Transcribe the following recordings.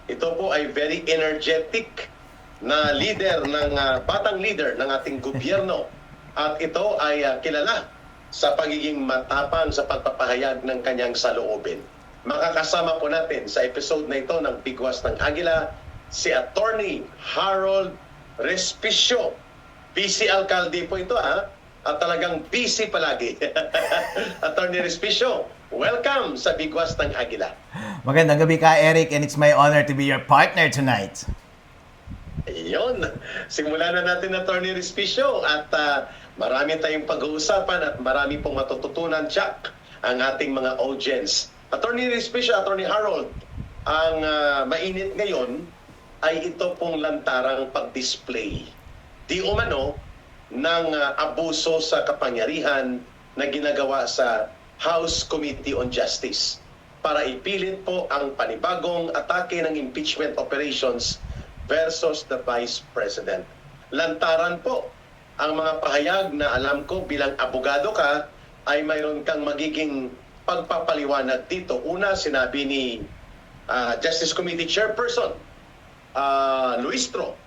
Ito po ay very energetic na leader batang leader ng ating gobyerno. At ito ay kilala sa pagiging matapang sa pagpapahayag ng kanyang saloobin. Makakasama po natin sa episode na ito ng Bigwas ng Agila si Attorney Harold Respicio. Busy alkalde po ito at talagang busy palagi. Attorney Respicio, welcome sa Bigwas ng Agila. Magandang gabi ka, Eric, and it's my honor to be your partner tonight. Ayun. Simulan na natin, Attorney Respicio, at marami tayong pag-uusapan at marami pong matututunan, Jack, ang ating mga audience. Attorney Respicio, Attorney Harold, ang mainit ngayon ay ito pong lantarang pag-display di umano ng abuso sa kapangyarihan na ginagawa sa House Committee on Justice para ipilit po ang panibagong atake ng impeachment operations versus the Vice President. Lantaran po ang mga pahayag na alam ko bilang abogado ka ay mayroon kang magiging pagpapaliwanag dito. Una, sinabi ni Justice Committee Chairperson Luistro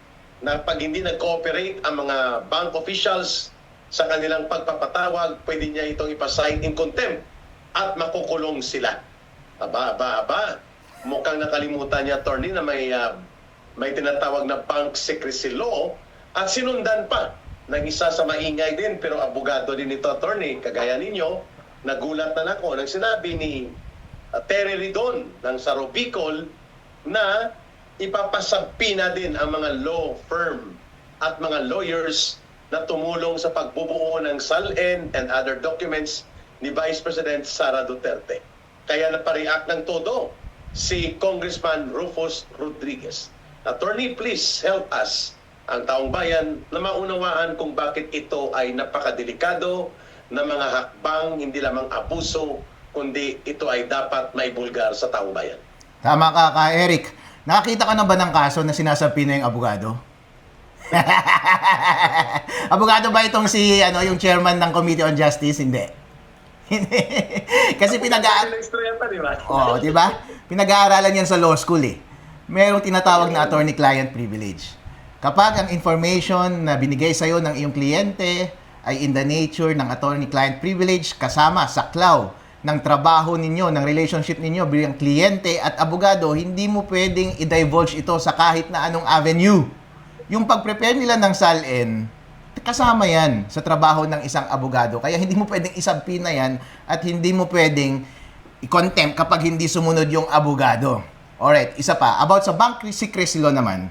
na pag hindi nag-cooperate ang mga bank officials sa kanilang pagpapatawag, pwede niya itong ipasign in contempt at makukulong sila. Aba. Mukhang nakalimutan niya, attorney, na may tinatawag na bank secrecy law at sinundan pa ng isa sa maingay din pero abogado din ito, attorney, kagaya ninyo. Nagulat na ako nang sinabi ni Terry Ridon ng Saro Bicol na ipapasampi na din ang mga law firm at mga lawyers na tumulong sa pagbubuo ng SALN and other documents ni Vice President Sara Duterte. Kaya napareact ng todo si Congressman Rufus Rodriguez. Attorney, please help us, ang taong bayan, na maunawaan kung bakit ito ay napakadelikado na mga hakbang, hindi lamang abuso, kundi ito ay dapat maibulgar sa taong bayan. Tama ka, Eric. Nakakita ka na ba ng kaso na sinasabi na yung abogado? Abogado ba itong yung chairman ng Committee on Justice? Hindi. Kasi di ba? Pinag-aaralan yan sa law school eh. Merong tinatawag na attorney-client privilege. Kapag ang information na binigay sa'yo ng iyong kliyente ay in the nature ng attorney-client privilege kasama sa claw ng trabaho ninyo, ng relationship ninyo bilang kliyente at abogado, hindi mo pwedeng i-divulge ito sa kahit na anong avenue. Yung pag-prepare nila ng SALN, kasama yan sa trabaho ng isang abogado. Kaya hindi mo pwedeng isabpina yan at hindi mo pwedeng i-contempt kapag hindi sumunod yung abogado. Alright, isa pa. About sa bank secrecy law naman.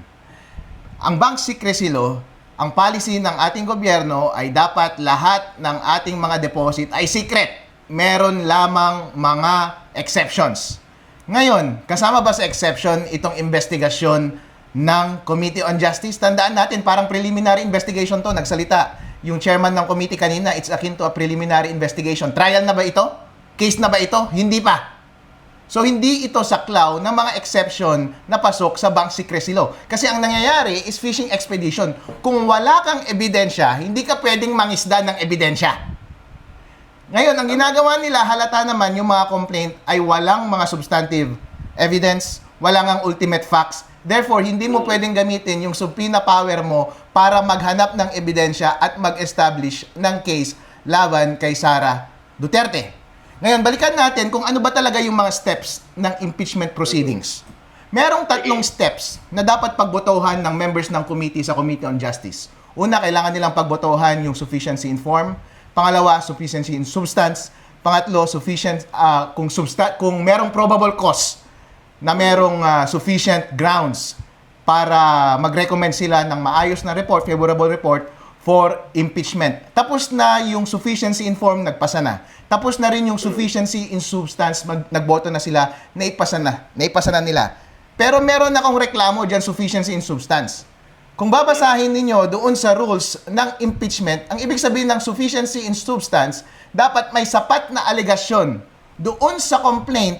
Ang bank secrecy law, ang policy ng ating gobyerno ay dapat lahat ng ating mga deposit ay secret. Meron lamang mga exceptions. Ngayon, kasama ba sa exception itong investigasyon ng Committee on Justice? Tandaan natin, parang preliminary investigation to. Nagsalita yung chairman ng committee kanina, it's akin to a preliminary investigation. Trial na ba ito? Case na ba ito? Hindi pa. So, hindi ito saklaw ng mga exception na pasok sa bank secrecy law. Kasi ang nangyayari is fishing expedition. Kung wala kang ebidensya, hindi ka pwedeng mangisda ng ebidensya. Ngayon, ang ginagawa nila, halata naman yung mga complaint ay walang mga substantive evidence, walang ang ultimate facts. Therefore, hindi mo pwedeng gamitin yung subpoena power mo para maghanap ng ebidensya at mag-establish ng case laban kay Sara Duterte. Ngayon, balikan natin kung ano ba talaga yung mga steps ng impeachment proceedings. Merong 3 steps na dapat pagbotohan ng members ng committee sa Committee on Justice. Una, kailangan nilang pagbotohan yung sufficiency in form. Pangalawa, sufficiency in substance. Pangatlo, kung merong probable cause na merong sufficient grounds para mag-recommend sila ng maayos na report, favorable report for impeachment. Tapos na yung sufficiency in form, nagpasa na. Tapos na rin yung sufficiency in substance, nagboto na sila, naipasa na nila. Pero meron akong reklamo dyan, sufficiency in substance. Kung babasahin ninyo doon sa rules ng impeachment, ang ibig sabihin ng sufficiency in substance, dapat may sapat na alegasyon doon sa complaint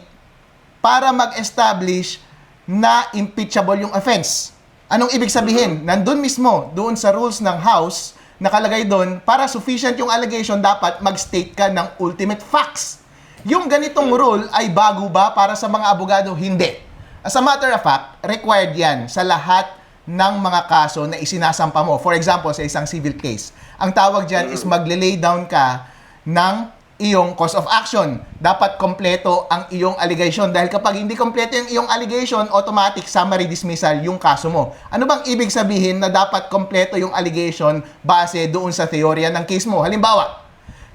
para mag-establish na impeachable yung offense. Anong ibig sabihin? Nandun mismo, doon sa rules ng House, nakalagay doon, para sufficient yung allegation, dapat mag-state ka ng ultimate facts. Yung ganitong rule ay bago ba para sa mga abogado? Hindi. As a matter of fact, required yan sa lahat ng mga kaso na isinasampa mo. For example, sa isang civil case. Ang tawag dyan is magle-lay down ka ng iyong cause of action. Dapat kompleto ang iyong allegation. Dahil kapag hindi kompleto yung iyong allegation, automatic summary dismissal yung kaso mo. Ano bang ibig sabihin na dapat kompleto yung allegation base doon sa teorya ng case mo? Halimbawa,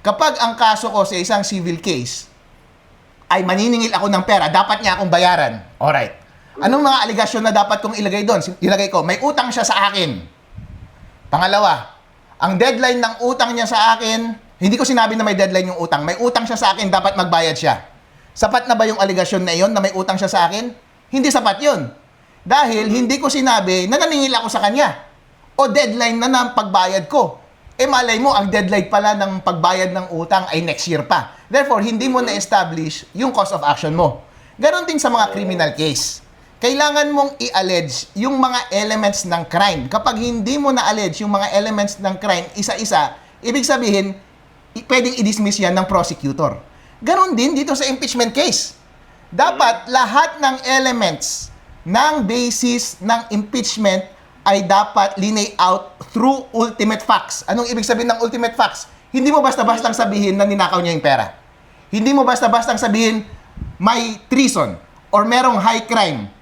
kapag ang kaso ko sa isang civil case ay maniningil ako ng pera, dapat niya akong bayaran. Alright. Anong mga allegation na dapat kong ilagay doon? Ilagay ko, may utang siya sa akin. Pangalawa, ang deadline ng utang niya sa akin, hindi ko sinabi na may deadline yung utang. May utang siya sa akin, dapat magbayad siya. Sapat na ba yung allegation na iyon na may utang siya sa akin? Hindi sapat yun. Dahil hindi ko sinabi na naningil ako sa kanya. O deadline na ng pagbayad ko. Malay mo, ang deadline pala ng pagbayad ng utang ay next year pa. Therefore, hindi mo na-establish yung cause of action mo. Ganon din sa mga criminal case. Kailangan mong i-allege yung mga elements ng crime. Kapag hindi mo na-allege yung mga elements ng crime isa-isa, ibig sabihin, pwedeng i-dismiss yan ng prosecutor. Ganon din dito sa impeachment case. Dapat lahat ng elements ng basis ng impeachment ay dapat linay out through ultimate facts. Anong ibig sabihin ng ultimate facts? Hindi mo basta-bastang sabihin na ninakaw niya yung pera. Hindi mo basta-bastang sabihin may treason or merong high crime.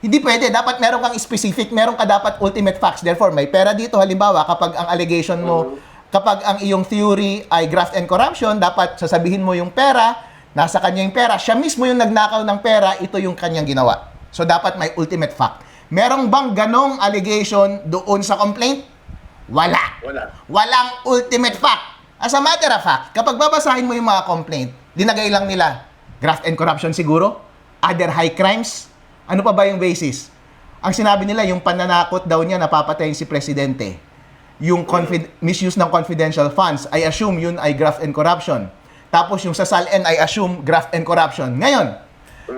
Hindi pwede. Dapat meron kang specific, meron ka dapat ultimate facts. Therefore, may pera dito. Halimbawa, kapag ang allegation mo, kapag ang iyong theory ay graft and corruption, dapat sasabihin mo yung pera, nasa kanya yung pera, siya mismo yung nagnakaw ng pera, ito yung kanyang ginawa. So, dapat may ultimate fact. Merong bang ganong allegation doon sa complaint? Wala. Walang ultimate fact. As a matter of fact, kapag babasahin mo yung mga complaint, dinagay lang nila, graft and corruption siguro, other high crimes, ano pa ba yung basis? Ang sinabi nila, yung pananakot daw niya, napapatayin si presidente. Yung misuse ng confidential funds, I assume yun ay graft and corruption. Tapos yung sa SALN, I assume graft and corruption. Ngayon,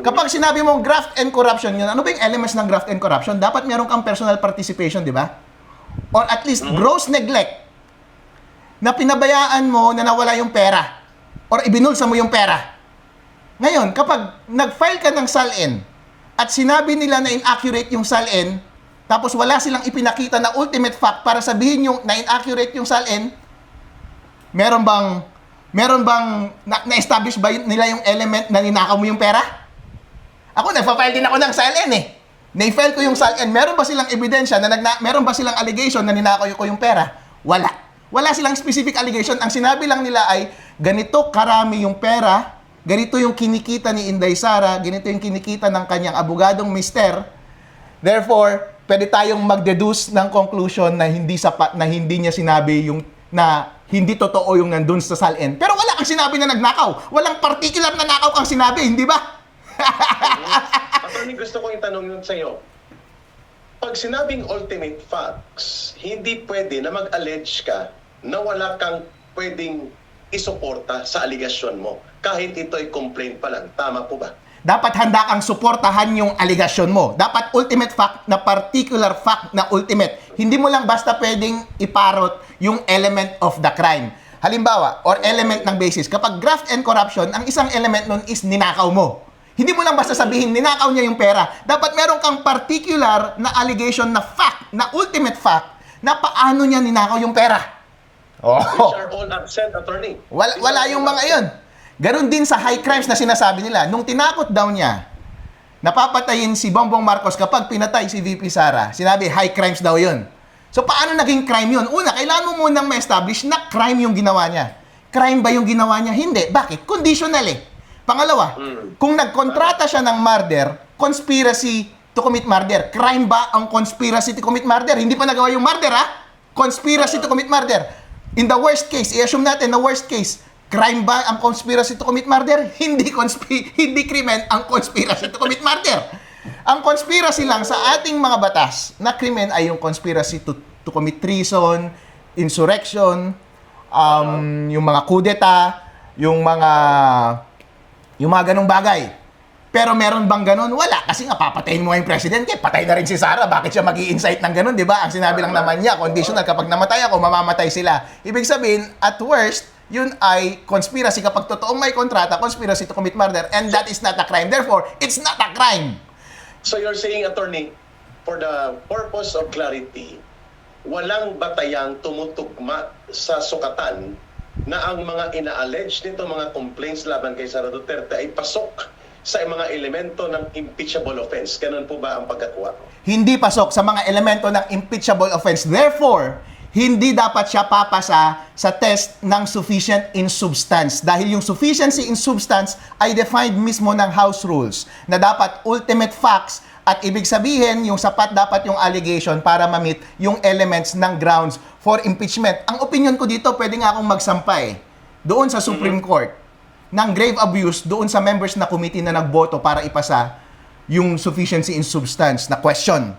kapag sinabi mong graft and corruption yun, ano ba yung elements ng graft and corruption? Dapat meron kang personal participation, di ba? Or at least gross neglect na pinabayaan mo na nawala yung pera or ibinulsa mo yung pera. Ngayon, kapag nag-file ka ng SALN at sinabi nila na inaccurate yung SALN, tapos wala silang ipinakita na ultimate fact para sabihin yung na inaccurate yung SALN, meron bang na-establish ba nila yung element na ninakaw mo yung pera? Ako, nagpa-file din ako ng SALN eh. Na-file ko yung SALN. Meron ba silang ebidensya meron ba silang allegation na ninakaw ko yung pera? Wala. Wala silang specific allegation. Ang sinabi lang nila ay, ganito karami yung pera, ganito yung kinikita ni Inday Sara, ganito yung kinikita ng kanyang abogadong mister. Therefore, pwede tayong mag-deduce ng conclusion na hindi sapat, na hindi niya sinabi yung na hindi totoo yung nandun sa SALN. Pero wala kang sinabi na nagnakaw. Walang particular na nakaw kang sinabi, hindi ba? Attorney, gusto ko itanong yun sa'yo. Pag sinabing ultimate facts, hindi pwede na mag-allege ka na wala kang pwedeng isuporta sa aligasyon mo. Kahit ito ay complaint pa lang. Tama po ba? Dapat handa kang suportahan yung allegation mo. Dapat ultimate fact na particular fact na ultimate. Hindi mo lang basta pwedeng iparot yung element of the crime. Halimbawa, or element ng basis. Kapag graft and corruption, ang isang element nun is ninakaw mo. Hindi mo lang basta sabihin, ninakaw niya yung pera. Dapat meron kang particular na allegation na fact, na ultimate fact, na paano niya ninakaw yung pera. Which are all absent, attorney. Wala yung mga iyon. Ganon din sa high crimes na sinasabi nila. Nung tinakot daw niya, napapatayin si Bongbong Marcos kapag pinatay si VP Sara, sinabi high crimes daw yun. So paano naging crime yun? Una, kailangan mo munang ma-establish na crime yung ginawa niya. Crime ba yung ginawa niya? Hindi. Bakit? Conditional eh. Pangalawa, kung nagkontrata siya ng murder, conspiracy to commit murder. Crime ba ang conspiracy to commit murder? Hindi pa nagawa yung murder, ha? Conspiracy to commit murder. In the worst case, i-assume natin na worst case, crime ba ang conspiracy to commit murder? Hindi krimen ang conspiracy to commit murder. Ang conspiracy lang sa ating mga batas na krimen ay yung conspiracy to commit treason, insurrection, yung mga kudeta, yung mga ganong bagay. Pero meron bang ganon? Wala. Kasi nga, papatayin mo yung presidente. Patay na rin si Sara. Bakit siya mag-i-incite ng ganon, di ba? Ang sinabi lang naman niya, conditional. Kapag namatay ako, mamamatay sila. Ibig sabihin, at worst, yun ay conspiracy. Kapag totoong may kontrata, conspiracy to commit murder. And that is not a crime. Therefore, it's not a crime. So you're saying, attorney, for the purpose of clarity, walang batayang tumutugma sa sukatan na ang mga ina-allege nito mga complaints laban kay Sara Duterte ay pasok sa mga elemento ng impeachable offense. Ganun po ba ang pagkakuha? Hindi pasok sa mga elemento ng impeachable offense. Therefore, hindi dapat siya papasa sa test ng sufficient in substance. Dahil yung sufficiency in substance ay defined mismo ng House Rules na dapat ultimate facts at ibig sabihin yung sapat dapat yung allegation para ma-meet yung elements ng grounds for impeachment. Ang opinion ko dito, pwede nga akong magsampay doon sa Supreme Court ng grave abuse doon sa members na committee na nagboto para ipasa yung sufficiency in substance na question.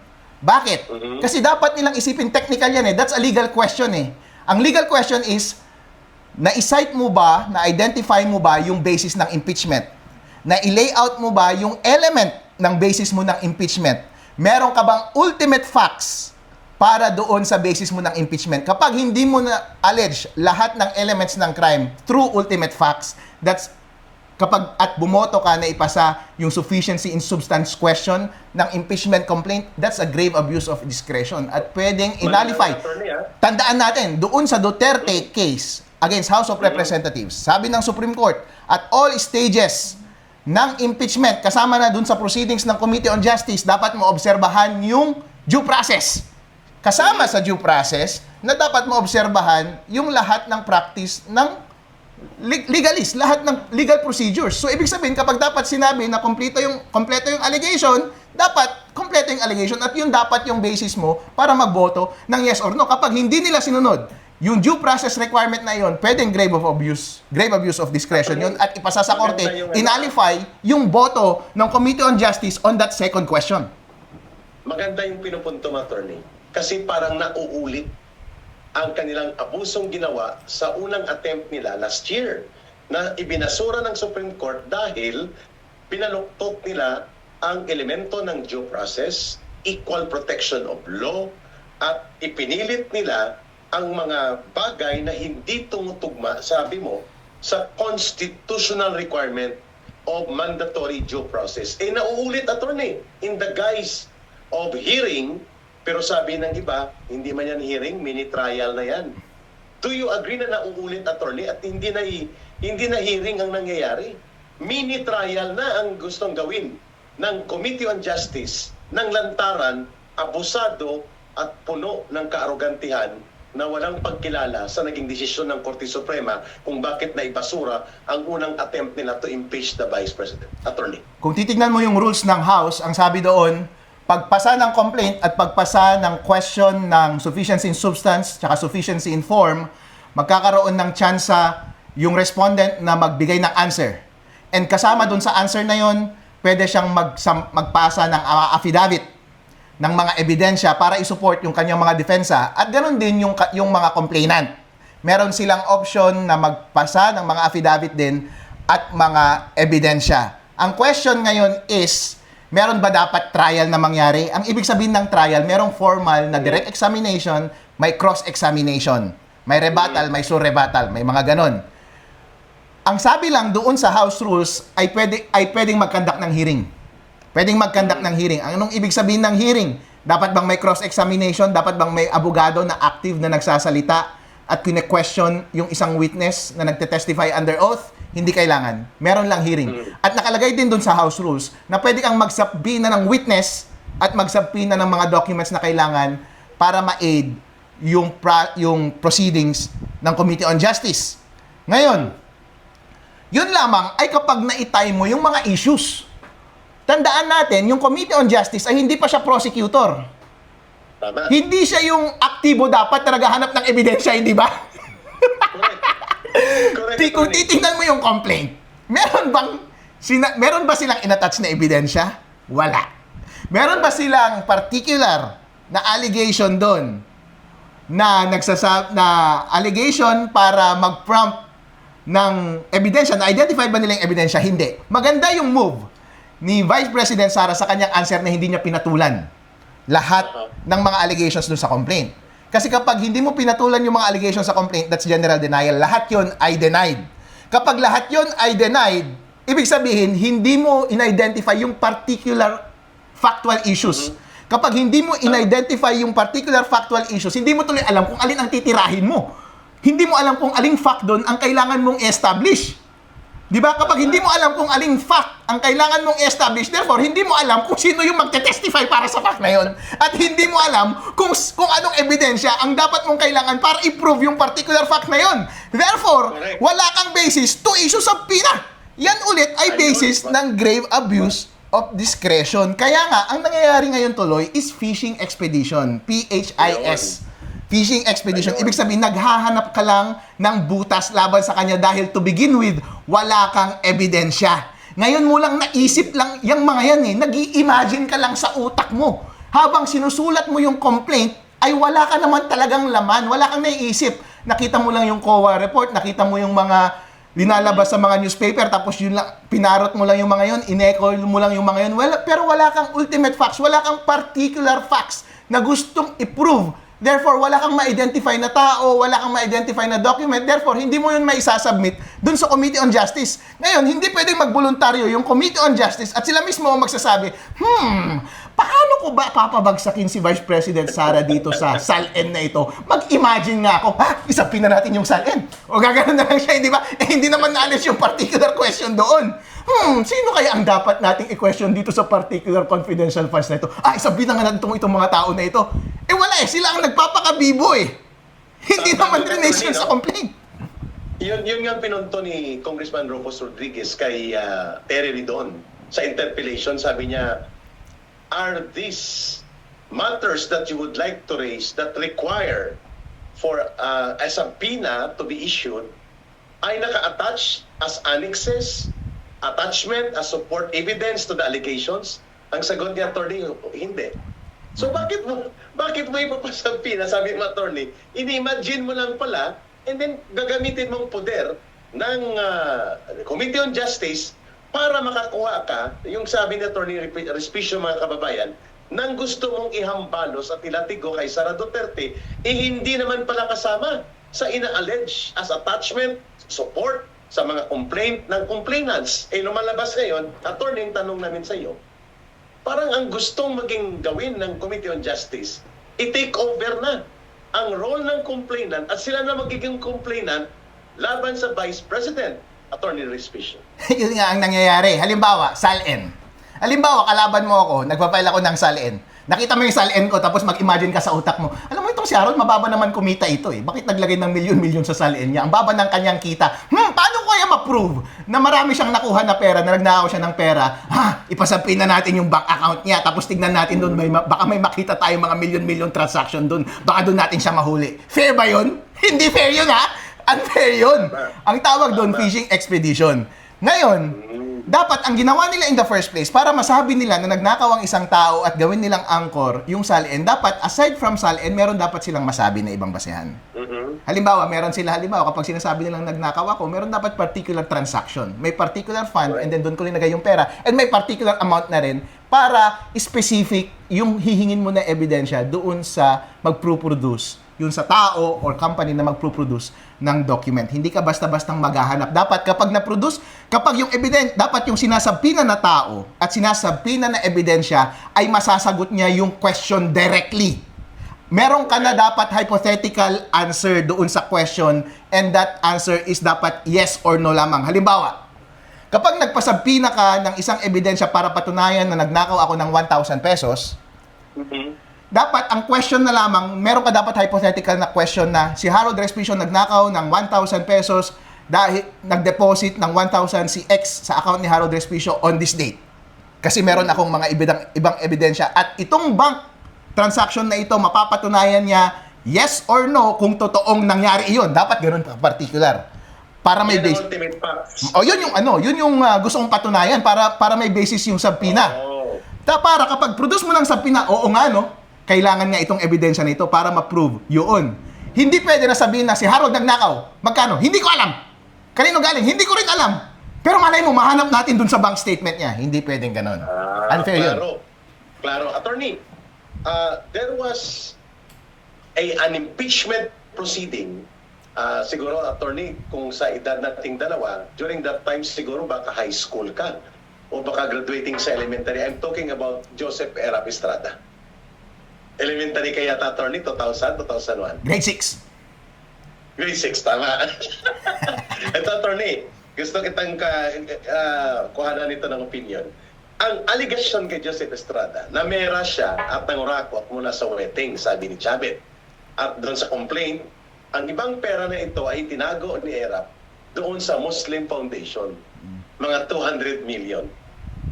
Bakit? Kasi dapat nilang isipin, technical yan eh. That's a legal question eh. Ang legal question is, na-cite mo ba, na-identify mo ba yung basis ng impeachment? Na-layout mo ba yung element ng basis mo ng impeachment? Meron ka bang ultimate facts para doon sa basis mo ng impeachment? Kapag hindi mo na-allege lahat ng elements ng crime through ultimate facts, that's kapag at bumoto ka na ipasa yung sufficiency in substance question ng impeachment complaint, that's a grave abuse of discretion at pwedeng inalify. Tandaan natin, doon sa Duterte case against House of Representatives, sabi ng Supreme Court, at all stages ng impeachment, kasama na doon sa proceedings ng Committee on Justice, dapat maobserbahan yung due process. Kasama sa due process na dapat maobserbahan yung lahat ng practice ng legalist, lahat ng legal procedures. So, ibig sabihin, kapag dapat sinabi na kompleto yung allegation, dapat kompleto yung allegation at yun dapat yung basis mo para magboto ng yes or no. Kapag hindi nila sinunod, yung due process requirement na yun, pwedeng grave abuse of discretion yun at ipasa sa korte, inalify yung boto ng Committee on Justice on that second question. Maganda yung pinupunto mo, attorney. Kasi parang nauulit ang kanilang abusong ginawa sa unang attempt nila last year na ibinasura ng Supreme Court dahil pinaluktot nila ang elemento ng due process, equal protection of law, at ipinilit nila ang mga bagay na hindi tumutugma, sabi mo, sa constitutional requirement of mandatory due process. Nauulit, attorney, in the guise of hearing. Pero sabi ng iba, hindi man yan hearing, mini trial na yan. Do you agree na nauulit, attorney, at hindi na hearing ang nangyayari? Mini trial na ang gustong gawin ng Committee on Justice ng lantaran, abusado at puno ng kaarogantihan na walang pagkilala sa naging desisyon ng Korte Suprema kung bakit naibasura ang unang attempt nila to impeach the Vice President. Attorney. Kung titignan mo yung rules ng House, ang sabi doon, pagpasa ng complaint at pagpasa ng question ng sufficiency in substance tsaka sufficiency in form, magkakaroon ng tsansa yung respondent na magbigay ng answer. And kasama dun sa answer na yon, pwede siyang magpasa ng affidavit ng mga ebidensya para isupport yung kanyang mga defensa at ganun din yung mga complainant. Meron silang option na magpasa ng mga affidavit din at mga ebidensya. Ang question ngayon is, meron ba dapat trial na mangyari? Ang ibig sabihin ng trial, merong formal na direct examination, may cross-examination, may rebuttal, may sur-rebuttal, may mga ganon. Ang sabi lang doon sa House Rules ay pwedeng mag-conduct ng hearing. Pwedeng mag-conduct ng hearing. Anong ibig sabihin ng hearing? Dapat bang may cross-examination? Dapat bang may abogado na active na nagsasalita at kine-question yung isang witness na nagte-testify under oath? Hindi kailangan. Meron lang hearing. At nakalagay din doon sa House Rules na pwede kang magsubpoena ng witness at magsubpoena ng mga documents na kailangan para ma-aid yung proceedings ng Committee on Justice. Ngayon, yun lamang ay kapag naitay mo yung mga issues. Tandaan natin, yung Committee on Justice ay hindi pa siya prosecutor. Tama. Hindi siya yung aktibo dapat na naghahanap ng ebidensya, hindi ba? Correct. Kung titingnan mo yung complaint, meron ba silang inattach na ebidensya? Wala. Meron ba silang particular na allegation doon na na allegation para mag-prompt ng ebidensya, na identified ba nila yung ebidensya? Hindi. Maganda yung move ni Vice President Sara sa kanyang answer na hindi niya pinatulan lahat ng mga allegations doon sa complaint. Kasi kapag hindi mo pinatulan yung mga allegations sa complaint, that's general denial. Lahat yon ay denied. Kapag lahat yon ay denied, ibig sabihin, hindi mo in-identify yung particular factual issues. Kapag hindi mo in-identify yung particular factual issues, hindi mo tuloy alam kung alin ang titirahin mo. Hindi mo alam kung aling fact doon ang kailangan mong establish. Di ba? Kapag hindi mo alam kung aling fact ang kailangan mong establish, therefore, hindi mo alam kung sino yung magte-testify para sa fact na yon. At hindi mo alam kung anong ebidensya ang dapat mong kailangan para i-prove yung particular fact na yon. Therefore, Correct. wala kang basis to issue subpoena. Yan ulit ay basis ng grave abuse of discretion. Kaya nga, ang nangyayari ngayon tuloy is fishing expedition. PHIS. Fishing expedition. Ibig sabihin, naghahanap ka lang ng butas laban sa kanya dahil to begin with, wala kang ebidensya. Ngayon mo lang naisip lang yung mga yan eh. Nag-i-imagine ka lang sa utak mo. Habang sinusulat mo yung complaint, ay wala ka naman talagang laman. Wala kang naiisip. Nakita mo lang yung COA report, nakita mo yung mga linalabas sa mga newspaper, tapos yun lang, pinarot mo lang yung mga yun, in-echo mo lang yung mga yun. Pero wala kang ultimate facts, wala kang particular facts na gustong i-prove. Therefore, wala kang ma-identify na tao, wala kang ma-identify na document. Therefore, hindi mo yun maisasubmit dun sa Committee on Justice. Ngayon, hindi pwedeng magboluntaryo yung Committee on Justice at sila mismo ang magsasabi, paano ko ba papabagsakin si Vice President Sara dito sa SALN na ito? Mag-imagine nga ako, isapin na natin yung SALN. O gagano'n na lang siya, hindi ba? Hindi naman naalis yung particular question doon. Sino kaya ang dapat nating i-question dito sa particular confidential files na ito? Isabihin na nga natin itong mga tao na ito. Wala sila ang nagpapakabibo Hindi naman rin sa complaint. Yun nga pinunto ni Congressman Rufus Rodriguez kay Terry Ridon sa interpellation. Sabi niya, are these matters that you would like to raise that require for a subpoena to be issued ay naka-attach as annexes, attachment as support evidence to the allegations? Ang sagot ni attorney, hindi. So bakit mo ipapasubpoena? Sabi ng attorney, ini-imagine mo lang pala and then gagamitin mong poder ng Committee on Justice para makakuha ka, yung sabi ni Attorney Respicio mga kababayan, nang gusto mong ihambalos at ilatigo kay Sara Duterte, hindi naman pala kasama sa ina-allege as attachment, support sa mga complaint ng complainants. Lumalabas ngayon, attorney, yung tanong namin sa iyo, parang ang gustong maging gawin ng Committee on Justice, i-take over na ang role ng complainant at sila na magiging complainant laban sa Vice President, Attorney Respicio. Yun nga ang nangyayari. Halimbawa, SALN. Halimbawa, kalaban mo ako, nagpa-file ako ng SALN. Nakita mo yung SALN ko, tapos mag-imagine ka sa utak mo, alam mo itong si Harold, mababa naman kumita ito Bakit naglagay ng milyon-milyon sa SALN niya? Ang baba ng kanyang kita. Paano ko kaya ma-prove na marami siyang nakuha na pera, na nagnakaw siya ng pera? Ipasapin na natin yung bank account niya, tapos tignan natin doon, baka may makita tayo mga milyon-milyon transaction doon. Baka doon natin siya mahuli. Fair ba yun? Hindi fair yun Unfair yun. Ang tawag doon, fishing expedition. Ngayon, dapat ang ginawa nila in the first place para masabi nila na nagnakaw ang isang tao at gawin nilang anchor yung SALN, dapat aside from SALN, meron dapat silang masabi na ibang basehan. Halimbawa, kapag sinasabi nilang nagnakaw ako, meron dapat particular transaction. May particular fund and then doon ko linagay yung pera and may particular amount na rin para specific yung hihingin mo na ebidensya doon sa mag-produce yun sa tao or company na magpo-produce ng document. Hindi ka basta-bastang maghahanap. Dapat kapag yung dapat yung sinasabpina na tao at sinasabpina na ebidensya ay masasagot niya yung question directly. Meron ka na dapat hypothetical answer doon sa question and that answer is dapat yes or no lamang. Halimbawa, kapag nagpasabpina ka ng isang ebidensya para patunayan na nagnakaw ako ng 1,000 pesos, dapat ang question na lamang, meron ka dapat hypothetical na question na si Harold Respicio nagnakaw ng 1,000 pesos dahil nag-deposit ng 1,000 si X sa account ni Harold Respicio on this date. Kasi meron akong mga ibang ebidensya at itong bank transaction na ito mapapatunayan niya yes or no kung totoong nangyari iyon. Dapat ganoon particular. Para may basis. Yun yung gusto kong patunayan para may basis yung subpoena. Para kapag produce mo ng subpoena, kailangan nga itong ebidensya nito para ma-prove yun. Hindi pwede na sabihin na si Harold nagnakaw. Magkano? Hindi ko alam. Kanino galing? Hindi ko rin alam. Pero malay mo, mahanap natin dun sa bank statement niya. Hindi pwedeng ganon. Unfair yun. Claro. Attorney, there was an impeachment proceeding. Siguro, attorney, kung sa edad nating dalawa, during that time siguro baka high school ka. o baka graduating sa elementary. I'm talking about Joseph Erap Estrada. Elementary kaya attorney, 2000, 2001? Grade 6. Grade 6, tama. Ito, attorney, gusto kitang kuhanan nito ng opinion. Ang allegation kay Joseph Estrada na mera siya at nangurakot mula sa wedding, sabi ni Chavit. At doon sa complaint, ang ibang pera na ito ay tinago ni Erap doon sa Muslim Foundation. Mga 200 million.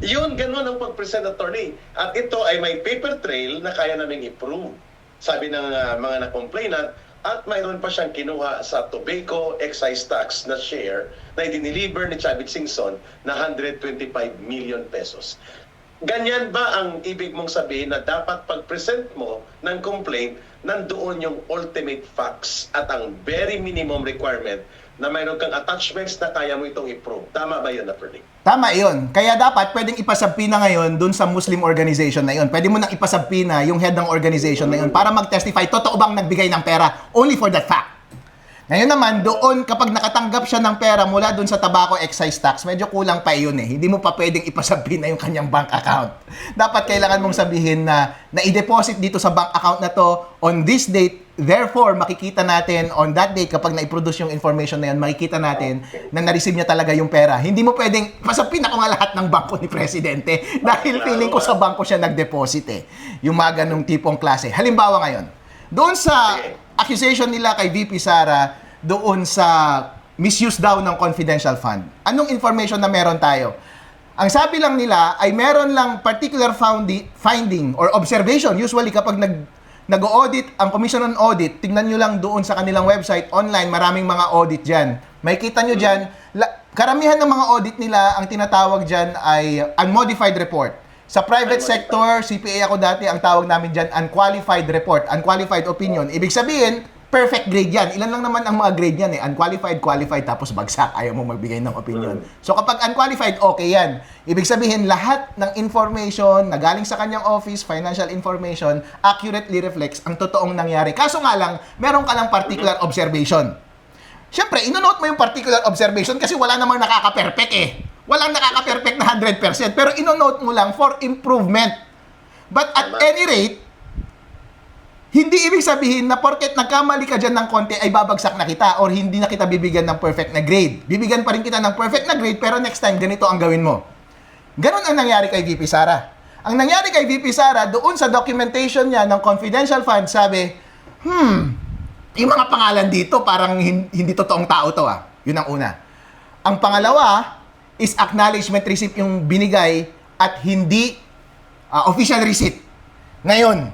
Yun, ganun ang pag-present, attorney. At ito ay may paper trail na kaya naming i-prove. Sabi ng mga na-complainant, at mayroon pa siyang kinuha sa tobacco excise tax na share na i-deliver ni Chavit Singson na 125 million pesos. Ganyan ba ang ibig mong sabihin na dapat pag-present mo ng complaint, nandoon yung ultimate facts at ang very minimum requirement na mayroon kang attachments na kaya mo itong i-prove? Tama ba yun, attorney? Tama yun. Kaya dapat pwedeng ipasabpina ngayon dun sa Muslim organization na yun. Pwede mo nang ipasabpina yung head ng organization na yun para mag-testify, totoo bang nagbigay ng pera only for that fact. Ngayon naman, doon, kapag nakatanggap siya ng pera mula doon sa tobacco excise tax, medyo kulang pa yun eh. Hindi mo pa pwedeng ipasabpina yung kanyang bank account. Dapat kailangan mong sabihin na i-deposit dito sa bank account na to on this date. Therefore, makikita natin on that date, kapag na-produce yung information na yun, makikita natin na na-receive niya talaga yung pera. Hindi mo pwedeng, pasapin ako nga lahat ng bangko ni Presidente dahil feeling ko sa bangko siya nag-deposit eh. Yung mga ganong tipong klase. Halimbawa ngayon, doon sa accusation nila kay VP Sara, doon sa misuse daw ng confidential fund. Anong information na meron tayo? Ang sabi lang nila ay meron lang particular finding or observation. Usually kapag nag-audit ang Commission on Audit, tingnan nyo lang doon sa kanilang website, online, maraming mga audit dyan. May kita nyo dyan, karamihan ng mga audit nila, ang tinatawag dyan ay unmodified report. Sa private sector, CPA ako dati, ang tawag namin dyan, unqualified report, unqualified opinion. Ibig sabihin, perfect grade yan. Ilan lang naman ang mga grade yan eh. Unqualified, qualified, tapos bagsak. Ayaw mo magbigay ng opinion. So kapag unqualified, okay yan. Ibig sabihin, lahat ng information na galing sa kanyang office, financial information, accurately reflects ang totoong nangyari. Kaso nga lang, meron ka lang particular observation. Siyempre, inonote mo yung particular observation kasi wala namang nakaka-perfect eh. Walang nakaka-perfect na 100%, pero inonote mo lang for improvement. But at any rate, hindi ibig sabihin na porket nagkamali ka dyan ng konti ay babagsak na kita or hindi na kita bibigyan ng perfect na grade. Bibigyan pa rin kita ng perfect na grade pero next time ganito ang gawin mo. Ganon ang nangyari kay VP Sara. Ang nangyari kay VP Sara, doon sa documentation niya ng confidential fund, sabi, yung mga pangalan dito parang hindi totoong tao to ah. Yun ang una. Ang pangalawa is acknowledgement receipt yung binigay at hindi official receipt. Ngayon,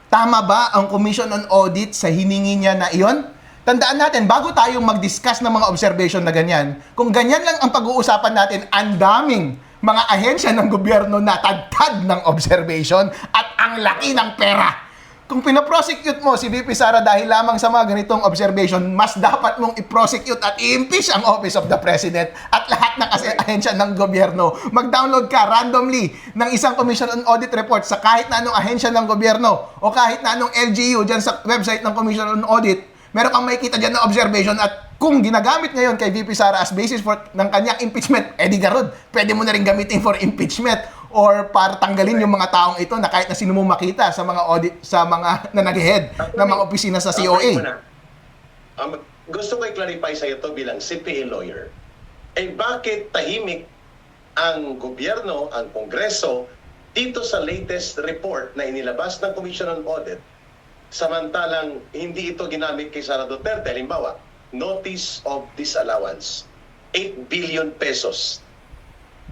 tama ba ang Commission on Audit sa hiningi niya na iyon? Tandaan natin, bago tayong mag-discuss ng mga observation na ganyan, kung ganyan lang ang pag-uusapan natin, ang daming mga ahensya ng gobyerno na tagtad ng observation at ang laki ng pera. Kung pinaprosecute mo si VP Sara dahil lamang sa mga ganitong observation, mas dapat mong i-prosecute at i-impeach ang Office of the President at lahat ng ahensya ng gobyerno. Mag-download ka randomly ng isang Commission on Audit report sa kahit na anong ahensya ng gobyerno o kahit na anong LGU dyan sa website ng Commission on Audit. Meron kang makikita dyan na observation at kung ginagamit ngayon kay VP Sara as basis for ng kanyang impeachment, edi garod, pwede mo na rin gamitin for impeachment or para tanggalin yung mga taong ito na kahit na sino mo makita sa mga audit, sa mga na nag-head ng mga opisina sa COA. Gusto ko i-clarify sa iyo to bilang CPA lawyer. Eh bakit tahimik ang gobyerno, ang Kongreso, dito sa latest report na inilabas ng Commission on Audit, samantalang hindi ito ginamit kay Sara Duterte? Halimbawa, Notice of Disallowance, 8 billion pesos.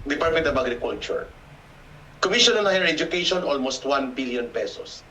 Department of Agriculture. Commission on Higher Education, almost 1 billion pesos.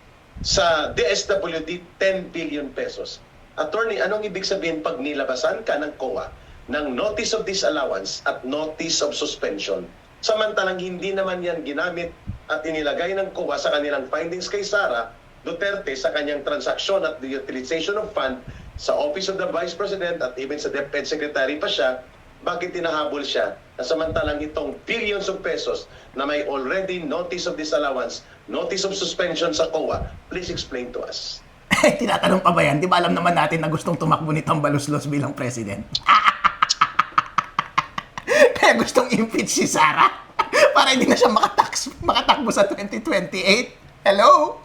Sa DSWD, 10 billion pesos. Attorney, anong ibig sabihin pag nilabasan ka ng COA ng Notice of Disallowance at Notice of Suspension, samantalang hindi naman yan ginamit at inilagay ng COA sa kanilang findings kay Sara Duterte sa kanyang transaksyon at the utilization of fund sa Office of the Vice President at even sa DepEd Secretary pa siya, bakit tinahabol siya na samantalang itong billions of pesos na may already Notice of Disallowance, Notice of Suspension sa COA? Please explain to us. Tinatanong pa ba yan? Di ba alam naman natin na gustong tumakbo ni Tambaluslos bilang president? Kaya gustong impeach si Sara? para hindi na siya makatakbo sa 2028. Hello?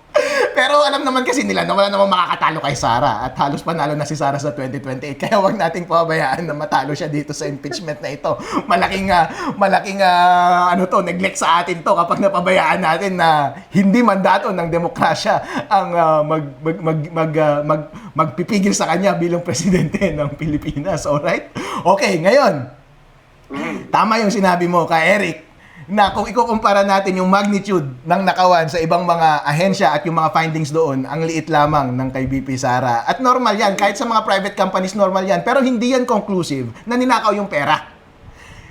Pero alam naman kasi nila na wala namang makakatalo kay Sara at halos panalo na si Sara sa 2028. Kaya wag nating pabayaan na matalo siya dito sa impeachment na ito. Malaking neglect sa atin to kapag napabayaan natin na hindi mandato ng demokrasya ang magpipigil sa kanya bilang presidente ng Pilipinas. Alright? Okay, ngayon. Tama yung sinabi mo kay Eric na kung ikukumpara natin yung magnitude ng nakawan sa ibang mga ahensya at yung mga findings doon, ang liit lamang ng kay VP Sara. At normal yan, kahit sa mga private companies, normal yan. Pero hindi yan conclusive na ninakaw yung pera.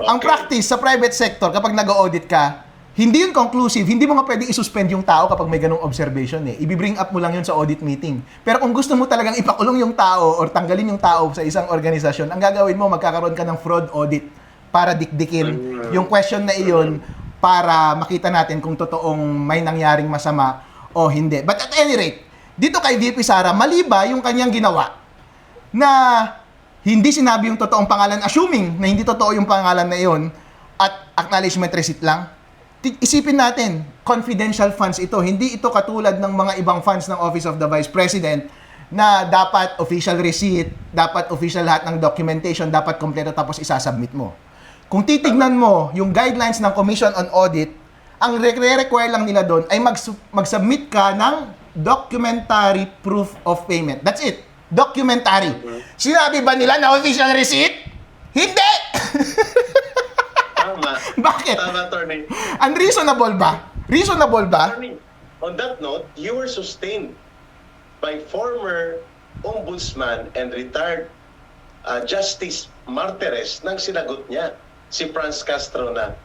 Okay. Ang practice sa private sector, kapag nag-audit ka, hindi yun conclusive. Hindi mo nga pwedeng isuspend yung tao kapag may ganong observation eh. Ibibring up mo lang yun sa audit meeting. Pero kung gusto mo talagang ipakulong yung tao or tanggalin yung tao sa isang organisasyon, ang gagawin mo, magkakaroon ka ng fraud audit para dikdikin yung question na iyon para makita natin kung totoong may nangyaring masama o hindi. But at any rate, dito kay VP Sara, mali ba yung kanyang ginawa na hindi sinabi yung totoong pangalan, assuming na hindi totoo yung pangalan na iyon at acknowledgement receipt lang? Isipin natin, confidential funds ito. Hindi ito katulad ng mga ibang funds ng Office of the Vice President na dapat official receipt, dapat official lahat ng documentation, dapat kompleto tapos isasubmit mo. Kung titignan mo yung guidelines ng Commission on Audit, ang require lang nila doon ay mag-submit ka ng documentary proof of payment. That's it. Documentary. Sinabi ba nila na official receipt? Hindi! Tama. Bakit? Tama, attorney. Unreasonable ba? Reasonable ba? Attorney, on that note, you were sustained by former ombudsman and retired Justice Martires nang sinagot niya si Franz Castro na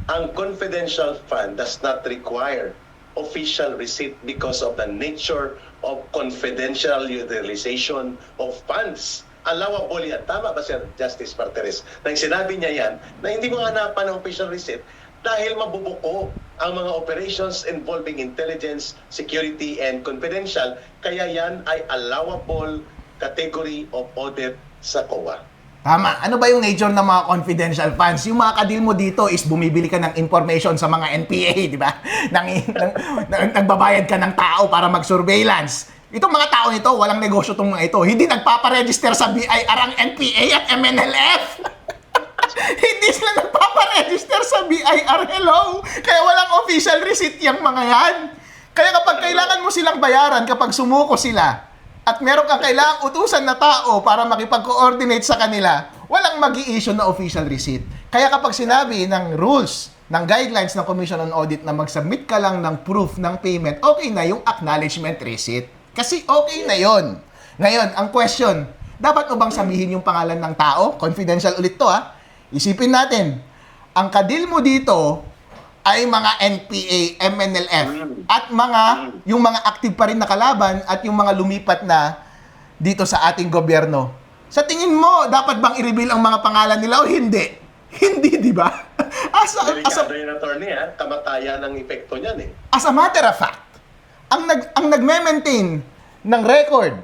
ang confidential fund does not require official receipt because of the nature of confidential utilization of funds. Allowable yan. Tama ba si Justice Martires? Nang sinabi niya yan, na hindi mo hanapan ng official receipt dahil mabubuko ang mga operations involving intelligence, security, and confidential. Kaya yan ay allowable category of audit sa COA. Tama. Ano ba yung nature ng mga confidential funds? Yung mga kadil mo dito is bumibili ka ng information sa mga NPA, di ba? Nagbabayad ka ng tao para mag-surveillance. Itong mga tao nito, walang negosyo itong mga ito. Hindi nagpaparegister sa BIR ang NPA at MNLF. Hindi sila nagpaparegister sa BIR. Hello? Kaya walang official receipt yung mga yan. Kaya kapag kailangan mo silang bayaran, kapag sumuko sila, at meron kang kailangang utusan na tao para makipag-coordinate sa kanila, walang mag-i-issue na official receipt. Kaya kapag sinabi ng rules, ng guidelines ng Commission on Audit na mag-submit ka lang ng proof ng payment, okay na yung acknowledgement receipt. Kasi okay na yon. Ngayon, ang question, dapat mo bang sabihin yung pangalan ng tao? Confidential ulit to ha. Isipin natin, ang kadil mo dito ay mga NPA, MNLF, at yung mga active pa rin na kalaban at yung mga lumipat na dito sa ating gobyerno. Sa tingin mo, dapat bang i-reveal ang mga pangalan nila o hindi? Hindi, di ba? Delikado yung attorney, ha? Kamatayan ang epekto niyan, eh. As a matter of fact, ang nagme-maintain ng record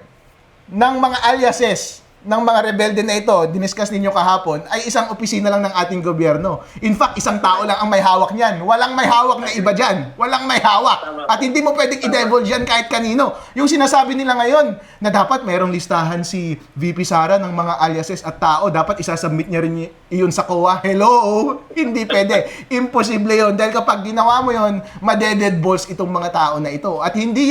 ng mga aliases ng mga rebelde na ito, diniscuss ninyo kahapon, ay isang opisina lang ng ating gobyerno. In fact, isang tao lang ang may hawak niyan. Walang may hawak na iba dyan. Walang may hawak. At hindi mo pwedeng i-divulge yan kahit kanino. Yung sinasabi nila ngayon, na dapat mayroong listahan si VP Sara ng mga aliases at tao, dapat isasubmit niya rin iyon sa COA. Hello? Hindi pwede. Imposible yun. Dahil kapag ginawa mo yun, madeded balls itong mga tao na ito. At hindi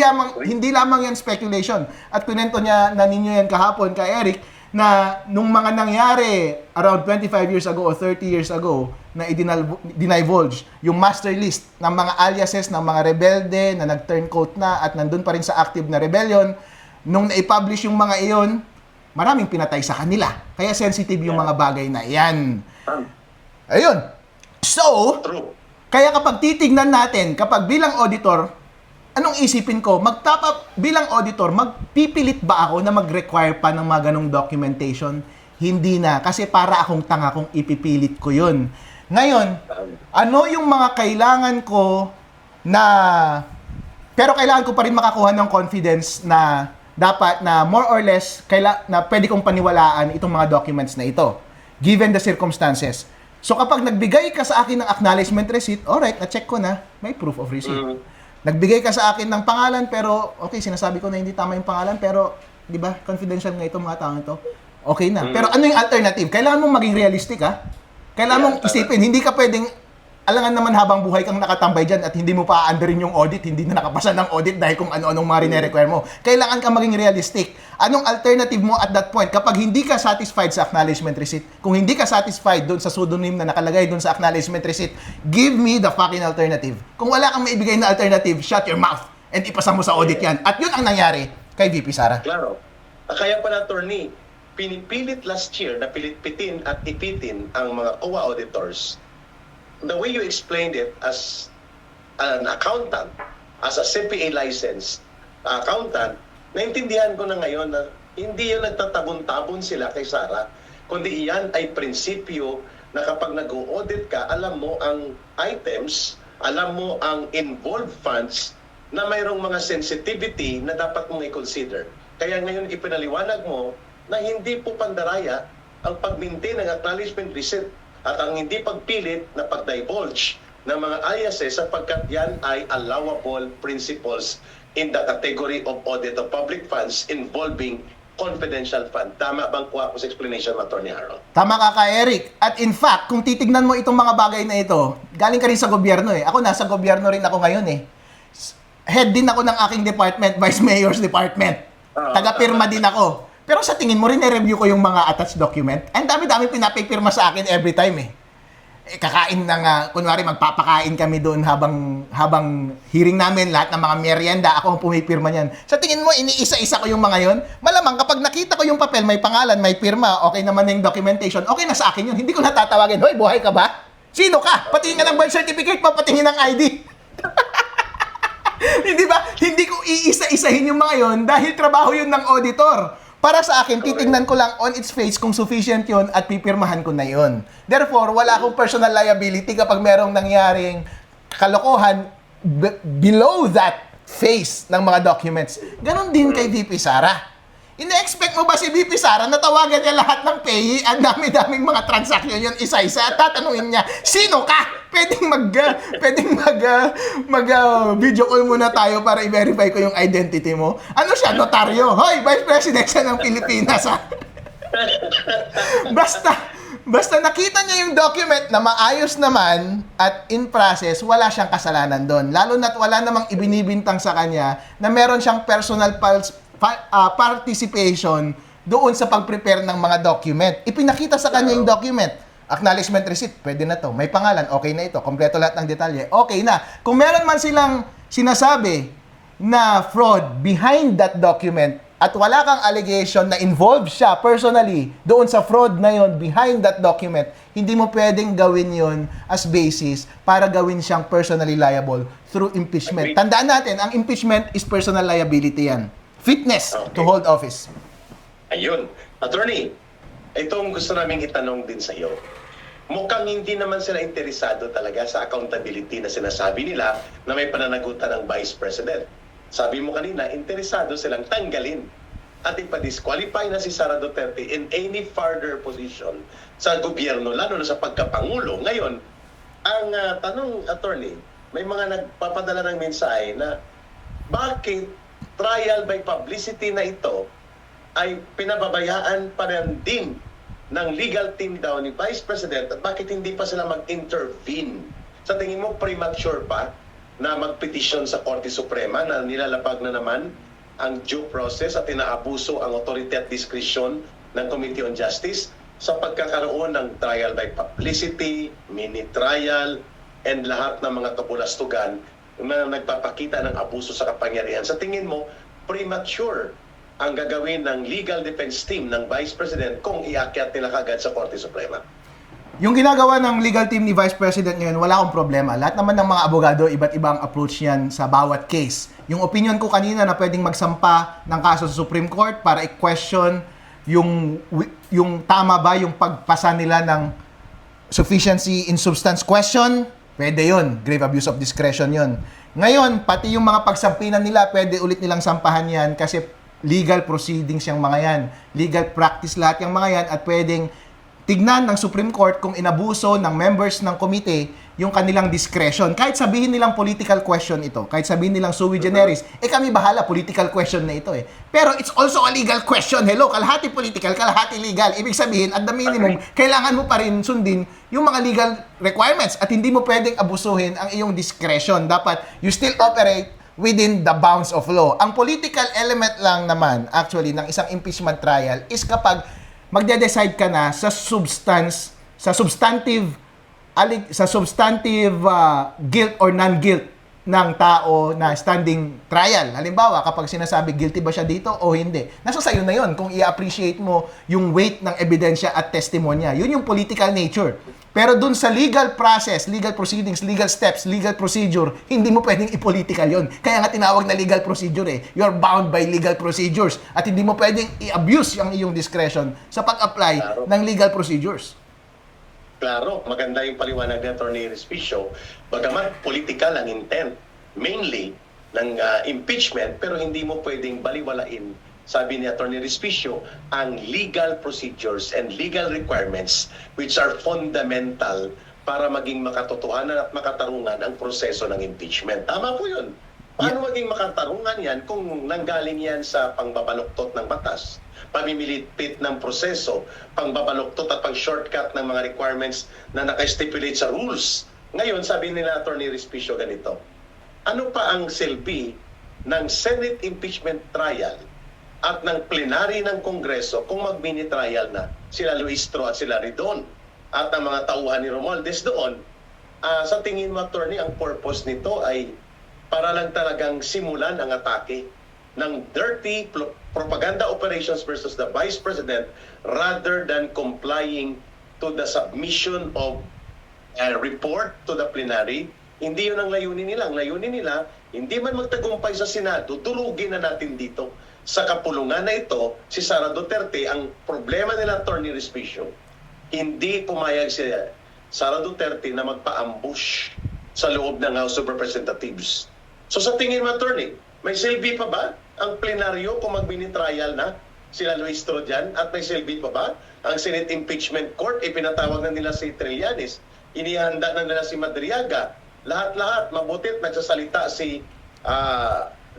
lamang yan speculation. At kunento niya na ninyo yan kahapon kay Eric, na nung mga nangyari around 25 years ago o 30 years ago na i-divulge yung master list ng mga aliases ng mga rebelde na nag-turn coat na at nandun pa rin sa active na rebellion, nung na-publish yung mga iyon, maraming pinatay sa kanila. Kaya sensitive yung mga bagay na yan. Ayun. So, kaya kapag titignan natin, kapag bilang auditor, anong isipin ko? Bilang auditor, magpipilit ba ako na mag-require pa ng mga ganong documentation? Hindi na. Kasi para akong tanga kung ipipilit ko yun. Ngayon, ano yung mga kailangan ko na... Pero kailangan ko pa rin makakuha ng confidence na dapat na more or less na pwede kong paniwalaan itong mga documents na ito. Given the circumstances. So kapag nagbigay ka sa akin ng acknowledgement receipt, alright, na-check ko na, may proof of receipt. Nagbigay ka sa akin ng pangalan, pero okay, sinasabi ko na hindi tama yung pangalan, pero di ba, confidential nga itong mga taong ito. Okay na. Pero ano yung alternative? Kailangan mong maging realistic, ha? Kailangan mong isipin, hindi ka pwedeng, alangan naman habang buhay kang nakatambay dyan at hindi mo pa aandarin yung audit, hindi na nakapasa ng audit dahil kung ano-anong mga rine-require mo. Kailangan ka maging realistic. Anong alternative mo at that point? Kapag hindi ka satisfied sa acknowledgement receipt, kung hindi ka satisfied doon sa pseudonym na nakalagay doon sa acknowledgement receipt, give me the fucking alternative. Kung wala kang maibigay na alternative, shut your mouth and ipasa mo sa audit yan. At yun ang nangyari kay VP Sara. Klaro. Kaya pala, attorney, pinipilit last year na pilitpitin at ipitin ang mga COA auditors. The way you explained it as an accountant, as a CPA licensed accountant, naintindihan ko na ngayon na hindi yan nagtatabon-tabon sila kay Sara, kundi iyan ay prinsipyo na kapag nag-audit ka, alam mo ang items, alam mo ang involved funds na mayroong mga sensitivity na dapat mong i-consider. Kaya ngayon ipinaliwanag mo na hindi po pandaraya ang pag-maintain ng acknowledgement receipt at ang hindi pagpilit na pag-divulge ng mga ISS sapagkat yan ay allowable principles in the category of audit of public funds involving confidential fund. Tama bang kuha ko sa explanation, Atty. Harold? Tama ka, Eric. At in fact, kung titignan mo itong mga bagay na ito, galing ka rin sa gobyerno eh. Ako nasa gobyerno rin ako ngayon eh. Head din ako ng aking department, Vice Mayor's Department. Taga-pirma din ako. Pero sa tingin mo rin, na-review ko yung mga attached document. Ang dami-dami pinapipirma sa akin every time eh. Kakain na nga, kunwari magpapakain kami doon habang hearing namin, lahat ng mga merienda, ako ang pumipirma niyan. Sa tingin mo, iniisa-isa ko yung mga yon? Malamang kapag nakita ko yung papel, may pangalan, may pirma, okay naman yung documentation, okay na sa akin yun. Hindi ko natatawagin, hoy, buhay ka ba? Sino ka? Patingin ka ng birth certificate mo, patingin ng ID. Hindi ba? Hindi ko iisa-isahin yung mga yon dahil trabaho yun ng auditor. Para sa akin, titingnan ko lang on its face kung sufficient yun at pipirmahan ko na yun. Therefore, wala akong personal liability kapag merong nangyaring kalokohan below that face ng mga documents. Ganon din kay VP Sara. Ina-expect mo ba si VP Sara na tawagan niya lahat ng payee, ang dami-daming mga transaction yun isa-isa at tatanungin niya, sino ka? Pwedeng video call muna tayo para i-verify ko yung identity mo. Ano siya? Notaryo. Hoy, Vice President siya ng Pilipinas, ha? Basta nakita niya yung document na maayos naman at in process, wala siyang kasalanan doon. Lalo na't wala namang ibinibintang sa kanya na meron siyang personal participation doon sa pag-prepare ng mga document. Ipinakita sa kanya yung document. Acknowledgement receipt, pwede na to. May pangalan, okay na ito. Kompleto lahat ng detalye, okay na. Kung meron man silang sinasabi na fraud behind that document at wala kang allegation na involved siya personally doon sa fraud na yon behind that document, hindi mo pwedeng gawin yon as basis para gawin siyang personally liable through impeachment. Tandaan natin, ang impeachment is personal liability yan. Fitness to hold office. Ayun. Attorney, itong gusto naming itanong din sa iyo. Mukhang hindi naman sila interesado talaga sa accountability na sinasabi nila na may pananagutan ng Vice President. Sabi mo kanina, interesado silang tanggalin at ipa-disqualify na si Sara Duterte in any further position sa gobyerno, lalo na sa pagkapangulo. Ngayon, ang tanong, attorney, may mga nagpapadala ng mensahe na bakit trial by publicity na ito ay pinababayaan pa rin din ng legal team daw ni Vice President at bakit hindi pa sila mag-intervene? Sa tingin mo, premature pa na magpetisyon sa Korte Suprema na nilalapag na naman ang due process at inaabuso ang authority at discretion ng Committee on Justice sa pagkakaroon ng trial by publicity, mini-trial, and lahat ng mga kabulastugan na nagpapakita ng abuso sa kapangyarihan. Sa tingin mo, premature ang gagawin ng legal defense team ng Vice President kung iakyat nila kagad sa Korte Suprema? Yung ginagawa ng legal team ni Vice President ngayon, wala akong problema. Lahat naman ng mga abogado, iba't ibang approach yan sa bawat case. Yung opinion ko kanina na pwedeng magsampa ng kaso sa Supreme Court para i-question yung tama ba yung pagpasa nila ng sufficiency in substance question, pwede yun. Grave abuse of discretion yun. Ngayon, pati yung mga pagsampinan nila, pwede ulit nilang sampahan yan kasi legal proceedings yung mga yan. Legal practice lahat yung mga yan at pwedeng tignan ng Supreme Court kung inabuso ng members ng komite yung kanilang discretion. Kahit sabihin nilang political question ito, kahit sabihin nilang sui generis, kami bahala, political question na ito eh. Pero it's also a legal question. Hello, kalahati political, kalahati legal. Ibig sabihin, at the minimum, kailangan mo pa rin sundin yung mga legal requirements at hindi mo pwedeng abusuhin ang iyong discretion. Dapat you still operate within the bounds of law. Ang political element lang naman, actually, ng isang impeachment trial is kapag magde-decide ka na sa substantive guilt or non-guilt ng tao na standing trial. Halimbawa, kapag sinasabi guilty ba siya dito o hindi. Nasa sayo na yon kung i-appreciate mo yung weight ng ebidensya at testimonya. Yun yung political nature. Pero dun sa legal process, legal proceedings, legal steps, legal procedure, hindi mo pwedeng i-political yon. Kaya nga tinawag na legal procedure eh. You're bound by legal procedures. At hindi mo pwedeng i-abuse ang iyong discretion sa pag-apply ng legal procedures. Klaro, maganda yung paliwanag ni Atty. Respicio. Bagamat political ang intent, mainly ng impeachment, pero hindi mo pwedeng baliwalain, sabi ni Atty. Respicio, ang legal procedures and legal requirements which are fundamental para maging makatotohanan at makatarungan ang proseso ng impeachment. Tama po yun. Paano maging makatarungan yan kung nanggaling yan sa pangbabaluktot ng batas, pamimilipit ng proseso, pangbabaluktot at pang-shortcut ng mga requirements na naka-stipulate sa rules. Ngayon, sabi nila Atty. Respicio ganito, ano pa ang silbi ng Senate impeachment trial at ng plenary ng Kongreso kung mag-mini trial na sila Luistro at sila Ridon at ang mga tauhan ni Romualdez doon? Sa tingin mo, attorney, ang purpose nito ay para lang talagang simulan ang atake ng dirty propaganda operations versus the Vice President rather than complying to the submission of a report to the plenary. Hindi yun ang layunin nila. Ang layunin nila, hindi man magtagumpay sa Senado, durugin na natin dito. Sa kapulungan na ito, si Sara Duterte, ang problema nila, Atty. Respicio, hindi pumayag si Sara Duterte na magpa-ambush sa loob ng House of Representatives. So sa tingin mo, attorney, may silbi pa ba ang plenaryo kung mag-mini-trial na sila Luistro dyan? At may silbi pa ba ang Senate Impeachment Court? Pinatawag na nila si Trillanes, inihanda na nila si Madriaga. Lahat-lahat, mabutit, nagsasalita si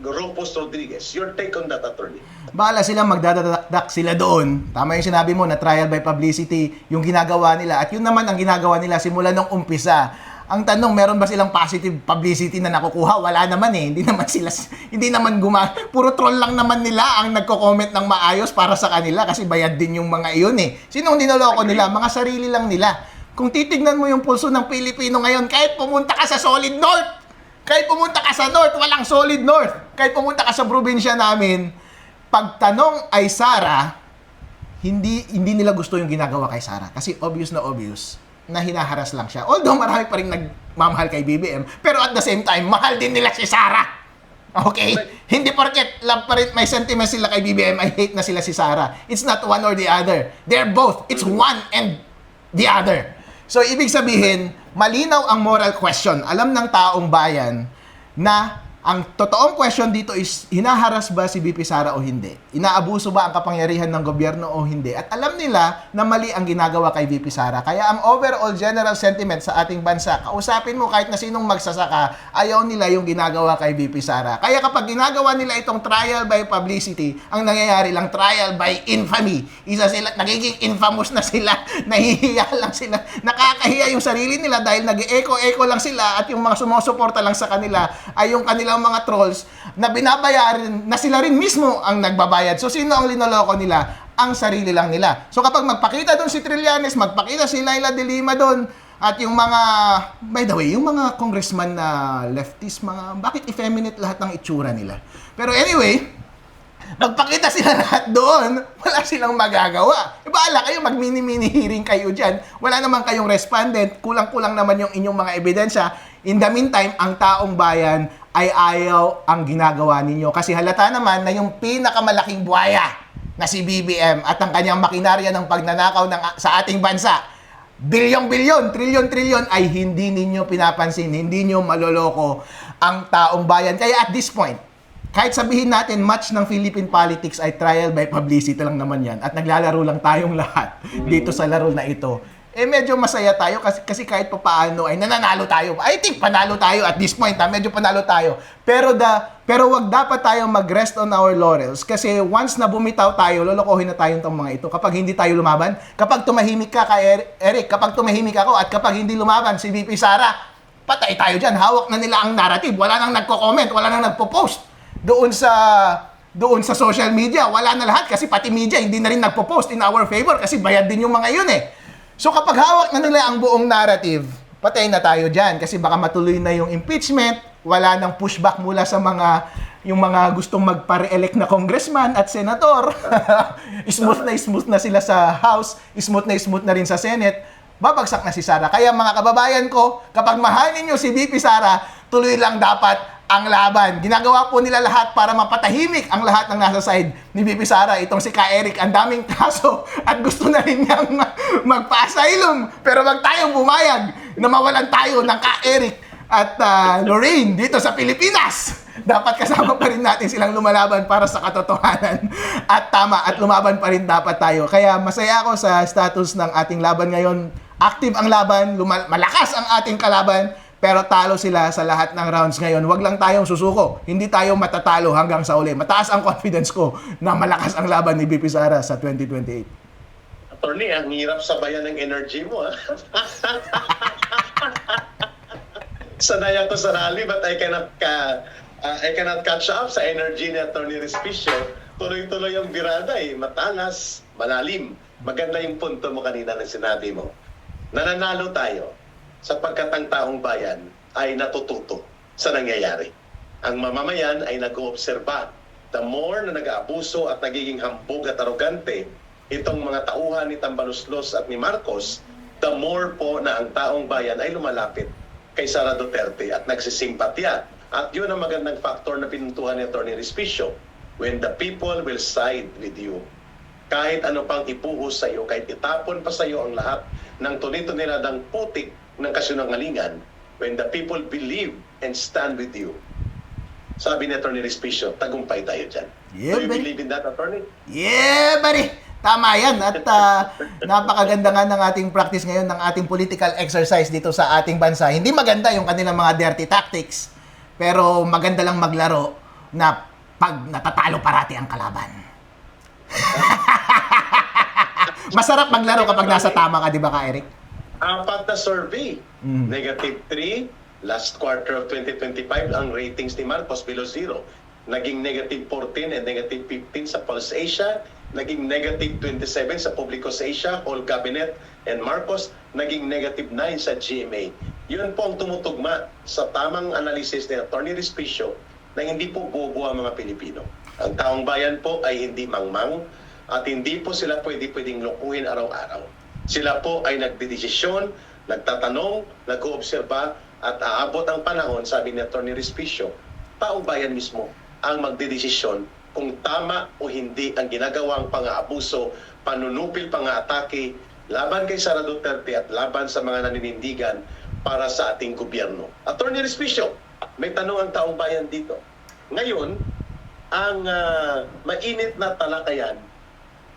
Ropos Rodriguez. Your take on that, attorney? Bahala silang magdadadak sila doon. Tama yung sinabi mo na trial by publicity yung ginagawa nila. At yun naman ang ginagawa nila simula nung umpisa. Ang tanong, meron ba silang positive publicity na nakukuha? Wala naman eh. Hindi naman puro troll lang naman nila ang nagko-comment ng maayos para sa kanila kasi bayad din yung mga iyon eh. Sinong dinoloko nila? Mga sarili lang nila. Kung titignan mo yung pulso ng Pilipino ngayon, kahit pumunta ka sa Solid North, kahit pumunta ka sa North, walang Solid North. Kahit pumunta ka sa probinsya namin, pagtanong ay Sara, hindi nila gusto yung ginagawa kay Sara kasi obvious na hinaharas lang siya. Although marami pa rin nagmamahal kay BBM, pero at the same time, mahal din nila si Sara. Okay? Hindi porket love pa rin, may sentiment sila kay BBM, I hate na sila si Sara. It's not one or the other. They're both. It's one and the other. So, ibig sabihin, malinaw ang moral question. Alam ng taong bayan na ang totoong question dito is, hinaharas ba si BP Sara o hindi? Inaabuso ba ang kapangyarihan ng gobyerno o hindi? At alam nila na mali ang ginagawa kay BP Sara. Kaya ang overall general sentiment sa ating bansa, kausapin mo kahit na sinong magsasaka, ayaw nila yung ginagawa kay BP Sara. Kaya kapag ginagawa nila itong trial by publicity, ang nangyayari lang trial by infamy. Nagiging infamous na sila, nahihiya lang sila, nakakahiya yung sarili nila dahil nag-echo-echo lang sila at yung mga sumusuporta lang sa kanila ay yung kanila mga trolls na binabayaran na sila rin mismo ang nagbabayad. So, sino ang linoloko nila? Ang sarili lang nila. So, kapag magpakita doon si Trillanes, magpakita si Laila de Lima doon, at yung mga, by the way, yung mga congressman na leftist, bakit effeminate lahat ng itsura nila? Pero anyway, magpakita sila lahat doon, wala silang magagawa. Bahala kayo, mag-mini-mini hearing kayo dyan. Wala naman kayong respondent, kulang-kulang naman yung inyong mga ebidensya. In the meantime, ang taong bayan ay ayaw ang ginagawa ninyo. Kasi halata naman na yung pinakamalaking buhaya na si BBM at ang kanyang makinarya ng pagnanakaw sa ating bansa, bilyon-bilyon, trilyon-trilyon ay hindi ninyo pinapansin, hindi nyo maloloko ang taong bayan. Kaya at this point, kahit sabihin natin match ng Philippine politics ay trial by publicity lang naman yan at naglalaro lang tayong lahat dito sa laro na ito, eh medyo masaya tayo kasi kahit papaano ay nananalo tayo. I think panalo tayo at this point, medyo panalo tayo. Pero wag dapat tayong mag-rest on our laurels kasi once na bumitaw tayo, lolokohin na tayong tong mga ito kapag hindi tayo lumaban. Kapag tumahimik ka Eric, kapag tumahimik ako at kapag hindi lumaban si VP Sara, patay tayo dyan. Hawak na nila ang narrative. Wala nang nagko-comment, wala nang nagpo-post doon sa social media. Wala na lahat kasi pati media hindi na rin nagpo-post in our favor kasi bayad din yung mga yun eh. So kapag hawak na nila ang buong narrative, patay na tayo dyan kasi baka matuloy na yung impeachment, wala nang pushback mula sa yung mga gustong magpa-re-elect na congressman at senator. smooth na sila sa House, smooth na rin sa Senate. Babagsak na si Sara. Kaya mga kababayan ko, kapag mahalin nyo si VP Sara, tuloy lang dapat ang laban. Ginagawa po nila lahat para mapatahimik ang lahat ng nasa side ni VP Sara. Itong si Ka Eric, ang daming kaso at gusto na rin niyang magpa-asylum. Pero wag tayong bumayag na mawalan tayo ng Ka Eric at Lorraine dito sa Pilipinas. Dapat kasama pa rin natin silang lumalaban para sa katotohanan at tama at lumaban pa rin dapat tayo. Kaya masaya ako sa status ng ating laban ngayon. Active ang laban, malakas ang ating kalaban, pero talo sila sa lahat ng rounds ngayon. Huwag lang tayong susuko. Hindi tayo matatalo hanggang sa uli. Mataas ang confidence ko na malakas ang laban ni VP Sara sa 2028. Attorney, ang hirap sabayan ng energy mo, ha? Sanay ako sa rally, but I cannot catch up sa energy ni Attorney Respicio. Tuloy-tuloy ang birada eh. Matalas, malalim. Maganda yung punto mo kanina na sinabi mo. Nananalo tayo sapagkat ang taong bayan ay natututo sa nangyayari. Ang mamamayan ay nag-oobserba. The more na nag-aabuso at nagiging hambog at arogante itong mga tauhan ni Tambaluslos at ni Marcos, the more po na ang taong bayan ay lumalapit kay Sara Duterte at nagsisimpatya. At yun ang magandang factor na pinuntuhan ni Atty. Respicio. When the people will side with you, kahit ano pang ipuhos sa iyo, kahit itapon pa sa iyo ang lahat ng tunito-nila ng putik ng kasinungalingan, when the people believe and stand with you, sabi ni Atty. Respicio, tagumpay tayo dyan. Yeah, Do you believe in that, Attorney? Yeah, buddy! Tama yan. At napakaganda nga ng ating practice ngayon, ng ating political exercise dito sa ating bansa. Hindi maganda yung kanilang mga dirty tactics, pero maganda lang maglaro na pag natatalo parati ang kalaban. Masarap maglaro kapag nasa tama ka, di ba ka, Eric? Apat na survey. -3, last quarter of 2025, ang ratings ni Marcos below zero. Naging -14 and -15 sa Pulse Asia, naging -27 sa Publicos Asia, Whole Cabinet, and Marcos, naging -9 sa GMA. Yun po ang tumutugma sa tamang analysis ni Atty. Respicio na hindi po bobo ang mga Pilipino. Ang taong bayan po ay hindi mangmang at hindi po sila pwedeng lokuhin araw-araw. Sila po ay nagdedesisyon, nagtatanong, nag-oobserba at aabot ang panahon, sabi ni Atty. Respicio, taong bayan mismo ang magdedesisyon kung tama o hindi ang ginagawang pang-aabuso, panunupil, pang-aatake laban kay Sara Duterte at laban sa mga naninindigan para sa ating gobyerno. Atty. Respicio, may tanong ang taong bayan dito. Ngayon, ang mainit na talakayan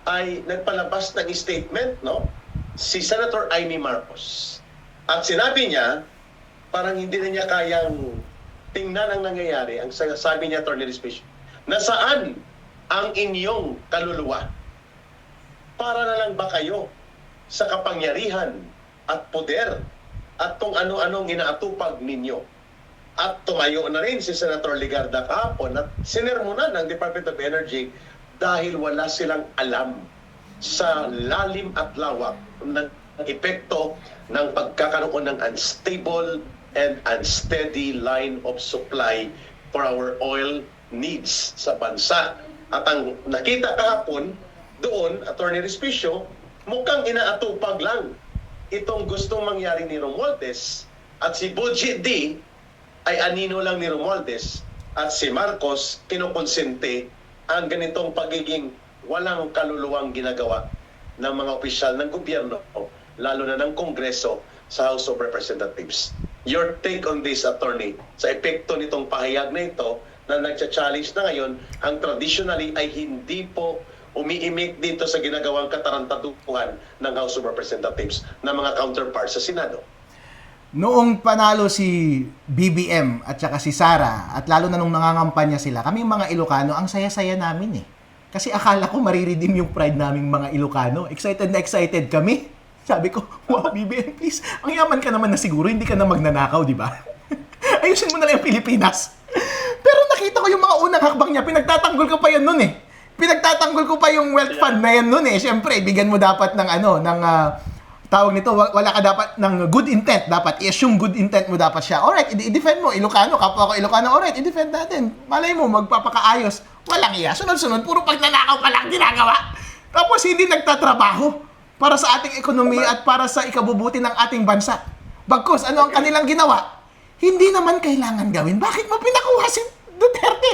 ay nagpalabas ng statement, no? Si Senator Amy Marcos. At sinabi niya, parang hindi na niya kayang tingnan ang nangyayari. Ang sabi niya, Atty. Respicio, nasaan ang inyong kaluluwa? Para na lang ba kayo sa kapangyarihan at poder at kung ano-anong inaatupag ninyo? At tumayo na rin si Senator Ligarda kahapon at sinermonan ng Department of Energy dahil wala silang alam sa lalim at lawak ng epekto ng pagkakaroon ng unstable and unsteady line of supply for our oil needs sa bansa. At ang nakita kahapon doon, Atty. Respicio, mukhang inaatupag lang itong gustong mangyari ni Romualdez at si Budget D ay anino lang ni Romualdez at si Marcos kinukonsente ang ganitong pagiging walang kaluluwang ginagawa ng mga opisyal ng gobyerno, lalo na ng Kongreso sa House of Representatives. Your take on this, Attorney, sa epekto nitong pahayag na ito na nagcha-challenge na ngayon, ang traditionally ay hindi po umiimik dito sa ginagawang katarantaduhan ng House of Representatives na mga counterparts sa Senado. Noong panalo si BBM at saka si Sara, at lalo na nung nangangampanya sila, kami mga Ilocano, ang saya-saya namin eh. Kasi akala ko mariredeem yung pride naming mga Ilocano. Excited na excited kami. Sabi ko, wow, BBM, please. Ang yaman ka naman na siguro, hindi ka na magnanakaw, di ba? Ayusin mo na lang yung Pilipinas. Pero nakita ko yung mga unang hakbang niya, pinagtatanggol ko pa yan nun eh. Pinagtatanggol ko pa yung wealth fund na yan nun eh. Siyempre, bigyan mo dapat ng tawag nito, wala ka dapat ng good intent. Dapat i-assume good intent mo dapat siya. Alright, i-defend mo. Ilocano, kapwa ko Ilocano. Alright, i-defend natin. Malay mo, magpapakaayos. Walang iya. Sunod-sunod, puro pagnanakaw pa lang ginagawa. Tapos hindi nagtatrabaho para sa ating ekonomiya at para sa ikabubuti ng ating bansa. Bagkus, ano ang kanilang ginawa? Hindi naman kailangan gawin. Bakit mo pinakuha si Duterte?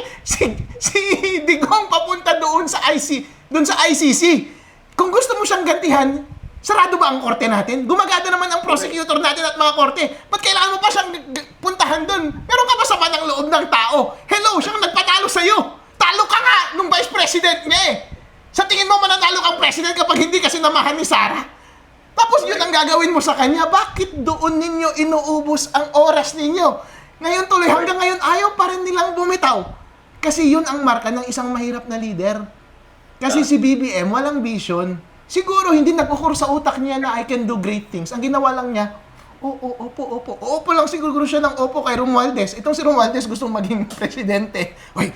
Si Digong papunta doon sa ICC. Kung gusto mo siyang gantihan, sarado ba ang korte natin? Gumagada naman ang prosecutor natin at mga korte. Ba't kailangan mo pa siyang puntahan doon? Meron ka ba sama ng loob ng tao? Hello, siyang nagpatalo sa'yo. Talo ka nga nung vice president niya eh. Sa tingin mo mananalo kang president kapag hindi kasi namahan ni Sara? Tapos yun ang gagawin mo sa kanya. Bakit doon ninyo inuubos ang oras ninyo? Ngayon tuloy, hanggang ngayon ayaw pa rin nilang bumitaw. Kasi yun ang marka ng isang mahirap na leader. Kasi si BBM walang vision. Siguro hindi nagkukur sa utak niya na I can do great things. Ang ginawa lang niya, opo. Opo lang siguro siya ng opo kay Romualdez. Itong si Romualdez gustong maging presidente. Uy,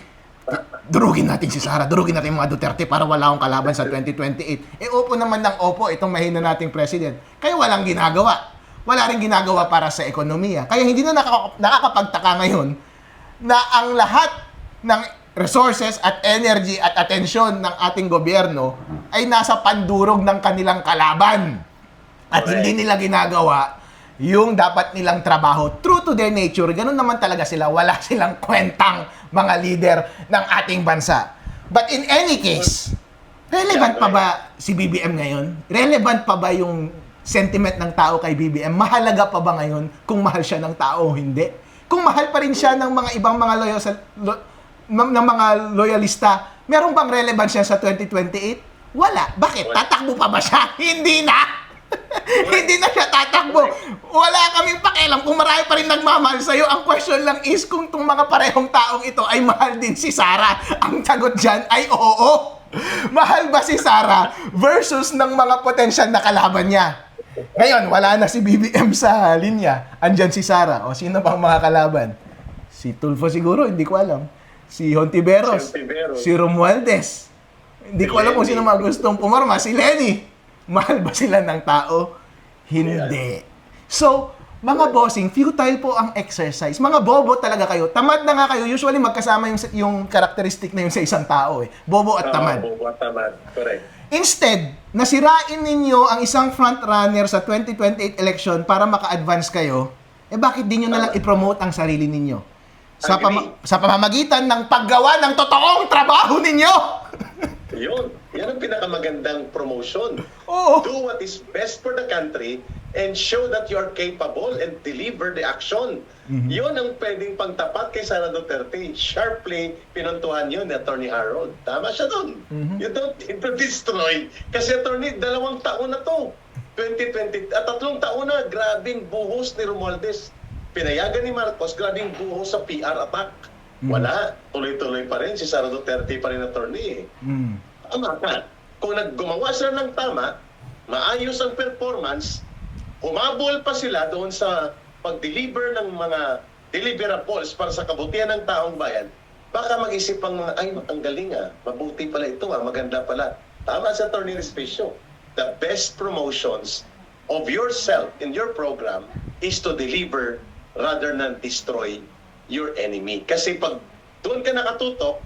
durugin natin si Sara, durugin natin yung mga Duterte para wala akong kalaban sa 2028. Opo naman ng opo itong mahina nating president. Kaya walang ginagawa. Wala rin ginagawa para sa ekonomiya. Kaya hindi na nakakapagtaka ngayon na ang lahat ng resources at energy at atensyon ng ating gobyerno ay nasa pandurog ng kanilang kalaban. At hindi nila ginagawa yung dapat nilang trabaho. True to their nature, ganun naman talaga sila. Wala silang kwentang mga leader ng ating bansa. But in any case, relevant pa ba si BBM ngayon? Relevant pa ba yung sentiment ng tao kay BBM? Mahalaga pa ba ngayon kung mahal siya ng tao o hindi? Kung mahal pa rin siya ng mga ibang mga loyalista, meron bang relevansya sa 2028? Wala. Bakit? Tatakbo pa ba siya? Hindi na! Hindi na siya tatakbo. Wala kaming pakialam kung marami pa rin nagmamahal sa'yo. Ang question lang is kung itong mga parehong taong ito ay mahal din si Sara. Ang sagot dyan ay oo. Mahal ba si Sara versus ng mga potensyal na kalaban niya? Ngayon, wala na si BBM sa linya. Andyan si Sara. O sino bang mga kalaban? Si Tulfo siguro, hindi ko alam. Si Hontiveros. Si Romualdez. Hindi ko alam kung sino mga gustong pumarma. Si Lenny. Mahal ba sila ng tao? Hindi. So, mga bossing, futile po ang exercise. Mga bobo talaga kayo. Tamad na nga kayo. Usually magkasama yung characteristic na yun sa isang tao eh. Bobo at tamad. Bobo at tamad. Correct. Instead, nasirain ninyo ang isang frontrunner sa 2028 election para maka-advance kayo, bakit di nyo na lang i-promote ang sarili ninyo? Sa pamamagitan ng paggawa ng totoong trabaho ninyo! Yun. Yan ang pinakamagandang promotion. Oo. Do what is best for the country and show that you are capable and deliver the action. Yun ang pwedeng pangtapat kay Sara Duterte. Sharply pinuntuhan yun ni Atty. Harold. Tama siya dun. You don't need to destroy. Kasi Atty., 2 taon na to. 2020, at 3 taon na, grabing buhos ni Romualdez. Pinayagan ni Marcos, grabing buhos sa PR attack. Wala. Tuloy-tuloy pa rin. Si Sara Duterte pa rin attorney. Tama ka. Kung naggumawa sila ng tama, maayos ang performance, humabol pa sila doon sa pag-deliver ng mga deliverables para sa kabutihan ng taong bayan, baka mag-isip ang mga, ay, ang galing mabuti pala ito maganda pala. Tama sa Atty. Respicio. The best promotions of yourself in your program is to deliver rather than destroy your enemy. Kasi pag doon ka nakatutok,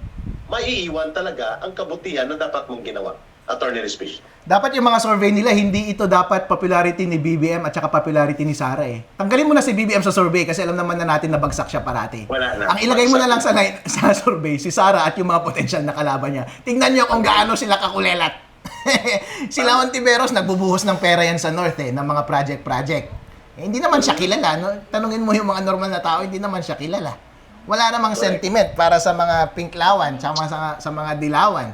maiiwan talaga ang kabutihan na dapat mong ginawa. Atty. Respicio. Dapat yung mga survey nila, hindi ito dapat popularity ni BBM at saka popularity ni Sara eh. Tanggalin mo na si BBM sa survey kasi alam naman na natin na bagsak siya parati. Wala na. Ang ilagay mo na lang sa survey, si Sara at yung mga potensyal na kalaban niya. Tingnan niyo kung gaano sila kakulelat. Sila Hontiveros, nagbubuhos ng pera yan sa North ng mga project. Hindi naman siya kilala. No? Tanungin mo yung mga normal na tao, hindi naman siya kilala. Wala namang sentiment para sa mga Pinklawan, sa mga Dilawan.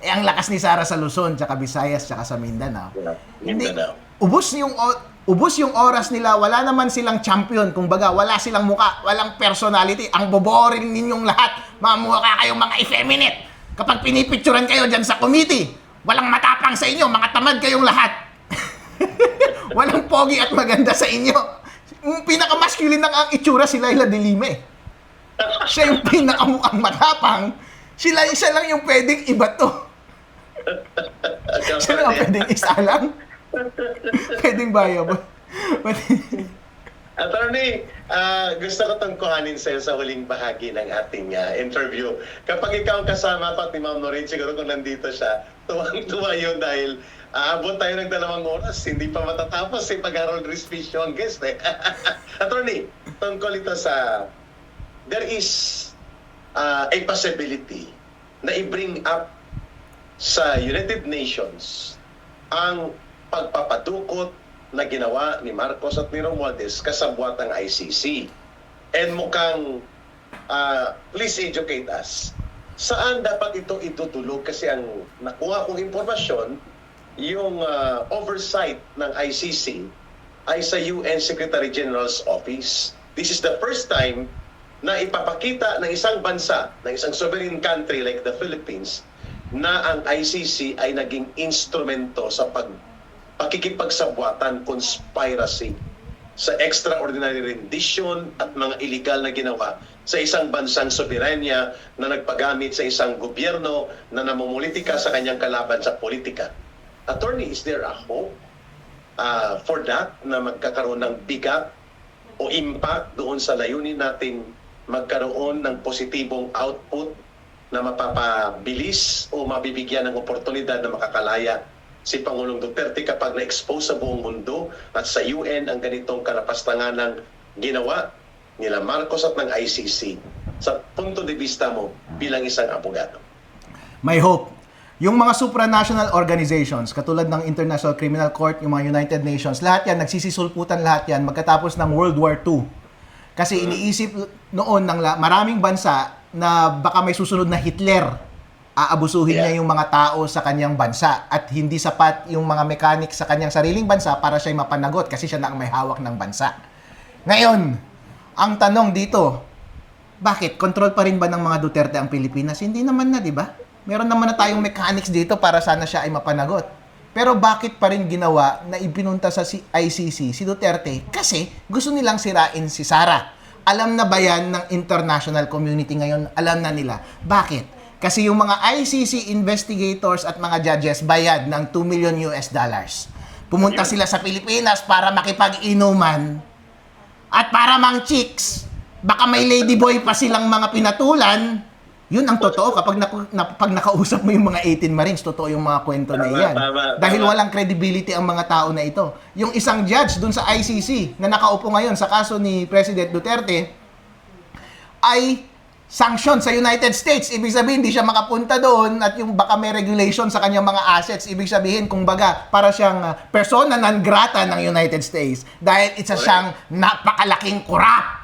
Ang lakas ni Sara sa Luzon, tsaka Visayas, tsaka sa Mindanao. Hindi, ubos yung oras nila, wala naman silang champion, kumbaga, wala silang muka, walang personality, ang boboring ninyong lahat, mamukha kayong mga effeminate. Kapag pinipicturan kayo dyan sa committee, walang matapang sa inyo, mga tamad kayong lahat. Walang pogi at maganda sa inyo. Yung pinaka-masculine ng ang itsura, si Laila de Lima eh. Siya yung pinakamukhang matapang, siya lang yung pwedeng ibato. Siya lang pwedeng isa lang. Pwedeng bayabo. Attorney, gusto ko itong kuhanin sa'yo sa huling bahagi ng ating interview. Kapag ikaw ang kasama ko at ni Ma'am Noreen, siguro kung nandito siya, tuwang-tuwa yun dahil aabot tayo ng 2 oras, hindi pa matatapos si Pag-Harold Respicio ang guest eh. Attorney, tungkol ito sa there is a possibility na i-bring up sa United Nations ang pagpapadukot na ginawa ni Marcos at ni Romualdez kasabwat ng ICC. And mukhang, please educate us, saan dapat ito itutulog? Kasi ang nakuha kong impormasyon, yung oversight ng ICC ay sa UN Secretary General's Office. This is the first time na ipapakita ng isang bansa, ng isang sovereign country like the Philippines, na ang ICC ay naging instrumento sa pakikipagsabwatan, conspiracy, sa extraordinary rendition at mga illegal na ginawa sa isang bansang soberanya na nagpagamit sa isang gobyerno na namumulitika sa kanyang kalaban sa politika. Attorney, is there a hope for that na magkakaroon ng bigat o impact doon sa layunin natin magkaroon ng positibong output na mapapabilis o mabibigyan ng oportunidad na makakalaya si Pangulong Duterte kapag na-expose sa buong mundo at sa UN ang ganitong karapastanganang ginawa nila Marcos at ng ICC sa punto de vista mo bilang isang abogado? May hope. Yung mga supranational organizations, katulad ng International Criminal Court, yung mga United Nations, lahat yan, nagsisisulputan lahat yan magkatapos ng World War II. Kasi iniisip noon ng maraming bansa na baka may susunod na Hitler, aabusuhin niya yung mga tao sa kanyang bansa at hindi sapat yung mga mechanics sa kanyang sariling bansa para siya'y mapanagot kasi siya na ang may hawak ng bansa. Ngayon, ang tanong dito, bakit? Control pa rin ba ng mga Duterte ang Pilipinas? Hindi naman na, di ba? Meron naman na tayong mechanics dito para sana siya ay mapanagot. Pero bakit pa rin ginawa na ibinunta sa ICC si Duterte? Kasi gusto nilang sirain si Sara. Alam na ba yan ng international community ngayon? Alam na nila. Bakit? Kasi yung mga ICC investigators at mga judges bayad ng $2 million. Pumunta sila sa Pilipinas para makipag-inuman at para mang chicks. Baka may ladyboy pa silang mga pinatulan. Yun ang totoo. Kapag nakausap mo yung mga 18 Marines, totoo yung mga kwento na yan. Dahil walang credibility ang mga tao na ito. Yung isang judge dun sa ICC na nakaupo ngayon sa kaso ni President Duterte ay sanction sa United States. Ibig sabihin, hindi siya makapunta doon at yung baka may regulation sa kanyang mga assets. Ibig sabihin, kumbaga, para siyang persona non grata ng United States dahil isa siyang napakalaking corrupt.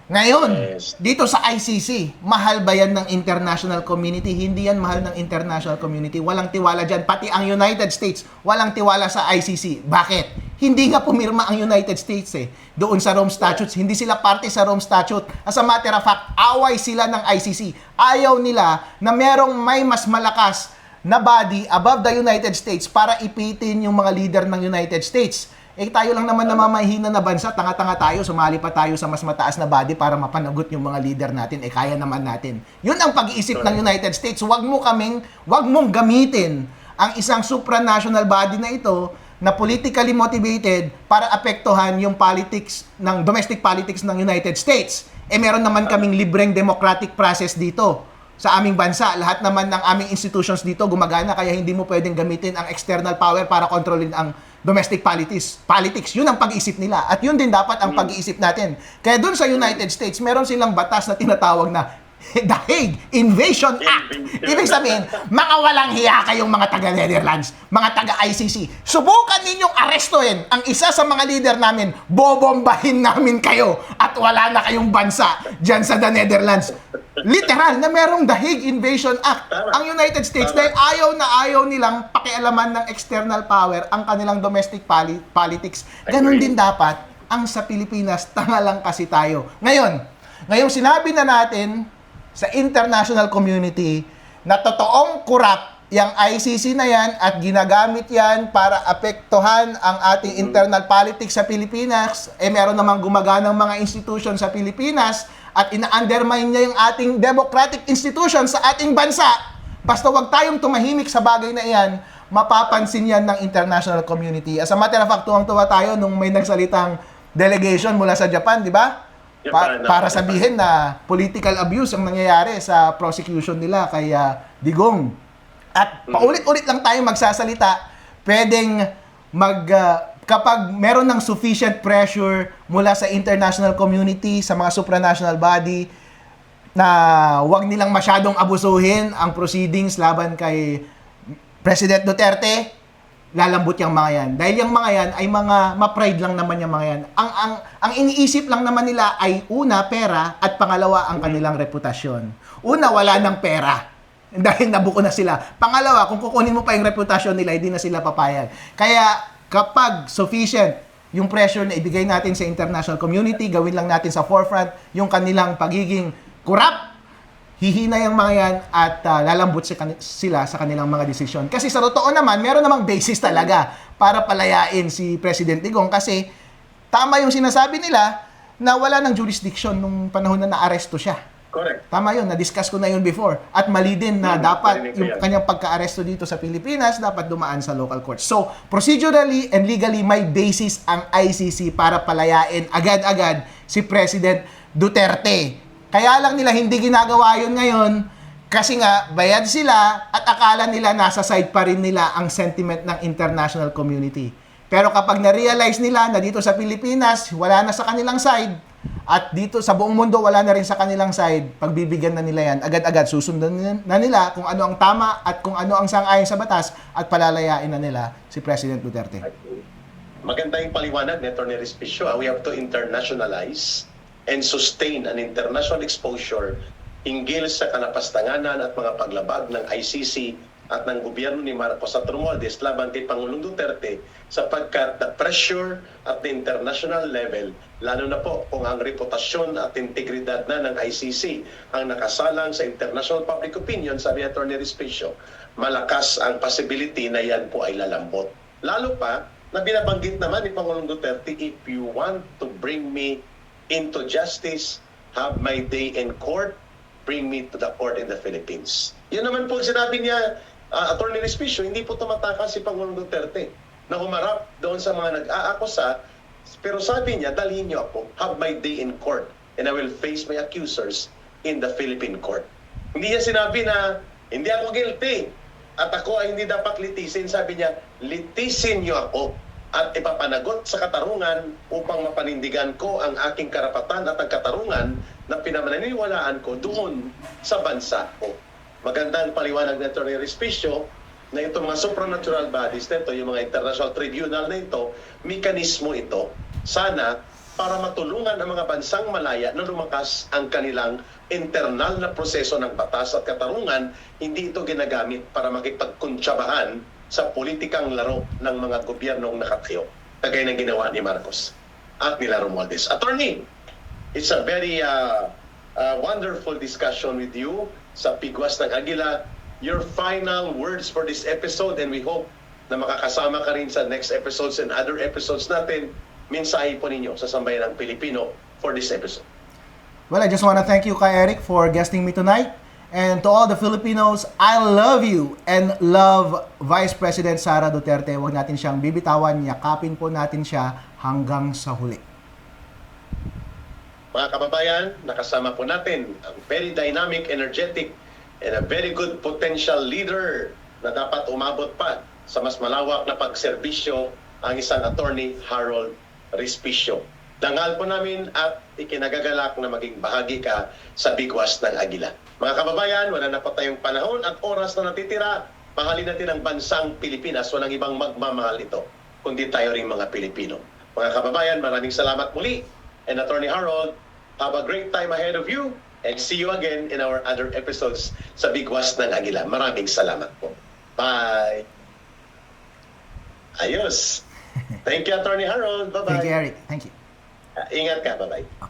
Ngayon, dito sa ICC, mahal ba yan ng international community? Hindi yan mahal ng international community. Walang tiwala dyan. Pati ang United States, walang tiwala sa ICC. Bakit? Hindi nga pumirma ang United States doon sa Rome Statutes. Hindi sila parte sa Rome Statute. As a matter of fact, away sila ng ICC. Ayaw nila na merong may mas malakas na body above the United States para ipitin yung mga leader ng United States. Tayo lang naman na mamahina na bansa, tanga-tanga tayo, sumali pa tayo sa mas mataas na body para mapanagot yung mga leader natin. Kaya naman natin. Yun ang pag-iisip ng United States. Wag mong gamitin ang isang supranational body na ito na politically motivated para apektuhan yung domestic politics ng United States. Meron naman kaming libreng democratic process dito sa aming bansa. Lahat naman ng aming institutions dito gumagana, kaya hindi mo pwedeng gamitin ang external power para kontrolin ang domestic politics. Yun ang pag-iisip nila. At yun din dapat ang pag-iisip natin. Kaya dun sa United States, meron silang batas na tinatawag na Dahig Invasion Act. Ibig sabihin, mga walang hiya kayong mga taga-Netherlands, mga taga-ICC. Subukan ninyong arestuhin ang isa sa mga leader namin, bobombahin namin kayo at wala na kayong bansa dyan sa the Netherlands. Literal na merong Dahig Invasion Act. Ang United States, dahil ayaw nilang pakialaman ng external power ang kanilang domestic politics. Ganon din dapat ang sa Pilipinas, tanga lang kasi tayo. Ngayon sinabi na natin sa international community na totoong corrupt yung ICC na yan at ginagamit yan para apektuhan ang ating internal politics sa Pilipinas. Meron namang gumaganang mga institution sa Pilipinas at ina-undermine niya yung ating democratic institution sa ating bansa. Basta wag tayong tumahimik sa bagay na iyan, mapapansin yan ng international community. As a matter of fact, tuwang-tuwa tayo nung may nagsalitang delegation mula sa Japan, di ba? Para sabihin na political abuse ang nangyayari sa prosecution nila kay Digong. At paulit-ulit lang tayo magsasalita, pwedeng kapag meron ng sufficient pressure mula sa international community, sa mga supranational body, na wag nilang masyadong abusuhin ang proceedings laban kay President Duterte, lalambot yung mga yan. Dahil yung mga yan ay mga ma-pride lang naman yung mga yan. Ang iniisip lang naman nila ay una, pera, at pangalawa, ang kanilang reputasyon. Una, wala ng pera. Dahil nabuko na sila. Pangalawa, kung kukunin mo pa yung reputasyon nila, hindi na sila papayag. Kaya kapag sufficient yung pressure na ibigay natin sa international community, gawin lang natin sa forefront yung kanilang pagiging corrupt, hihina yung mga yan at lalambot sila sa kanilang mga desisyon. Kasi sa totoo naman, meron namang basis talaga para palayain si President Digong kasi tama yung sinasabi nila na wala ng jurisdiction nung panahon na naaresto siya. Correct. Tama yun, na-discuss ko na yun before. At mali din na dapat yung kanyang pagka-aresto dito sa Pilipinas dapat dumaan sa local courts. So, procedurally and legally may basis ang ICC para palayain agad-agad si President Duterte. Kaya lang nila hindi ginagawa yun ngayon kasi nga bayad sila at akala nila nasa side pa rin nila ang sentiment ng international community. Pero kapag na-realize nila na dito sa Pilipinas wala na sa kanilang side at dito sa buong mundo wala na rin sa kanilang side, pagbibigyan na nila yan, agad-agad susundan na nila kung ano ang tama at kung ano ang sang-ayon sa batas at palalayain na nila si President Duterte. Maganda yung paliwanag ni Atty. Respicio. We have to internationalize and sustain an international exposure hinggil sa kanapastanganan at mga paglabag ng ICC at ng gobyerno ni Marcos at Romualdez laban kay Pangulong Duterte sapagkat the pressure at the international level, lalo na po kung ang reputasyon at integridad na ng ICC ang nakasalang sa international public opinion, sabi ni Atty. Respicio, malakas ang possibility na yan po ay lalambot. Lalo pa na binabanggit naman ni Pangulong Duterte, if you want to bring me into justice, have my day in court, bring me to the court in the Philippines. Yun naman po sinabi niya, Atty. Respicio, hindi po tumatakas si Pangulong Duterte na humarap doon sa mga nag-aakusa, pero sabi niya, dalhin niyo ako, have my day in court, and I will face my accusers in the Philippine court. Hindi niya sinabi na, hindi ako guilty, at ako ay hindi dapat litisin. Sabi niya, litisin niyo ako, at ipapanagot sa katarungan upang mapanindigan ko ang aking karapatan at ang katarungan na pinamaniniwalaan ko doon sa bansa ko. Magandang paliwanag na Atty. Respicio na itong mga supernatural bodies nito, yung mga international tribunal na ito, mekanismo ito, sana para matulungan ang mga bansang malaya na lumakas ang kanilang internal na proseso ng batas at katarungan, hindi ito ginagamit para makipagkuntsabahan sa politikang laro ng mga gobyernong nakatayo, kagaya ng ginawa ni Marcos at nila Romualdez. Attorney, it's a very wonderful discussion with you sa Pigwas ng Agila. Your final words for this episode, and we hope na makakasama ka rin sa next episodes and other episodes natin. Mensahe po ninyo sa sambayan ng Pilipino for this episode. Well, I just want to thank you, Kay Eric, for guesting me tonight. And to all the Filipinos, I love you and love Vice President Sara Duterte. Huwag natin siyang bibitawan, yakapin po natin siya hanggang sa huli. Mga kababayan, nakasama po natin ang very dynamic, energetic, and a very good potential leader na dapat umabot pa sa mas malawak na pagserbisyo ang isang attorney, Harold Respicio. Dangal po namin at ikinagagalak na maging bahagi ka sa bigwas ng Agila. Mga kababayan, wala na pa tayong panahon at oras na natitira. Mahalin natin ang bansang Pilipinas. Walang ibang magmamahal ito, kundi tayo rin mga Pilipino. Mga kababayan, maraming salamat muli. And Attorney Harold, have a great time ahead of you. And see you again in our other episodes sa Bigwas ng Agila. Maraming salamat po. Bye! Ayos! Thank you, Attorney Harold. Bye-bye. Thank you, Eric. Thank you. Ingat ka. Bye-bye.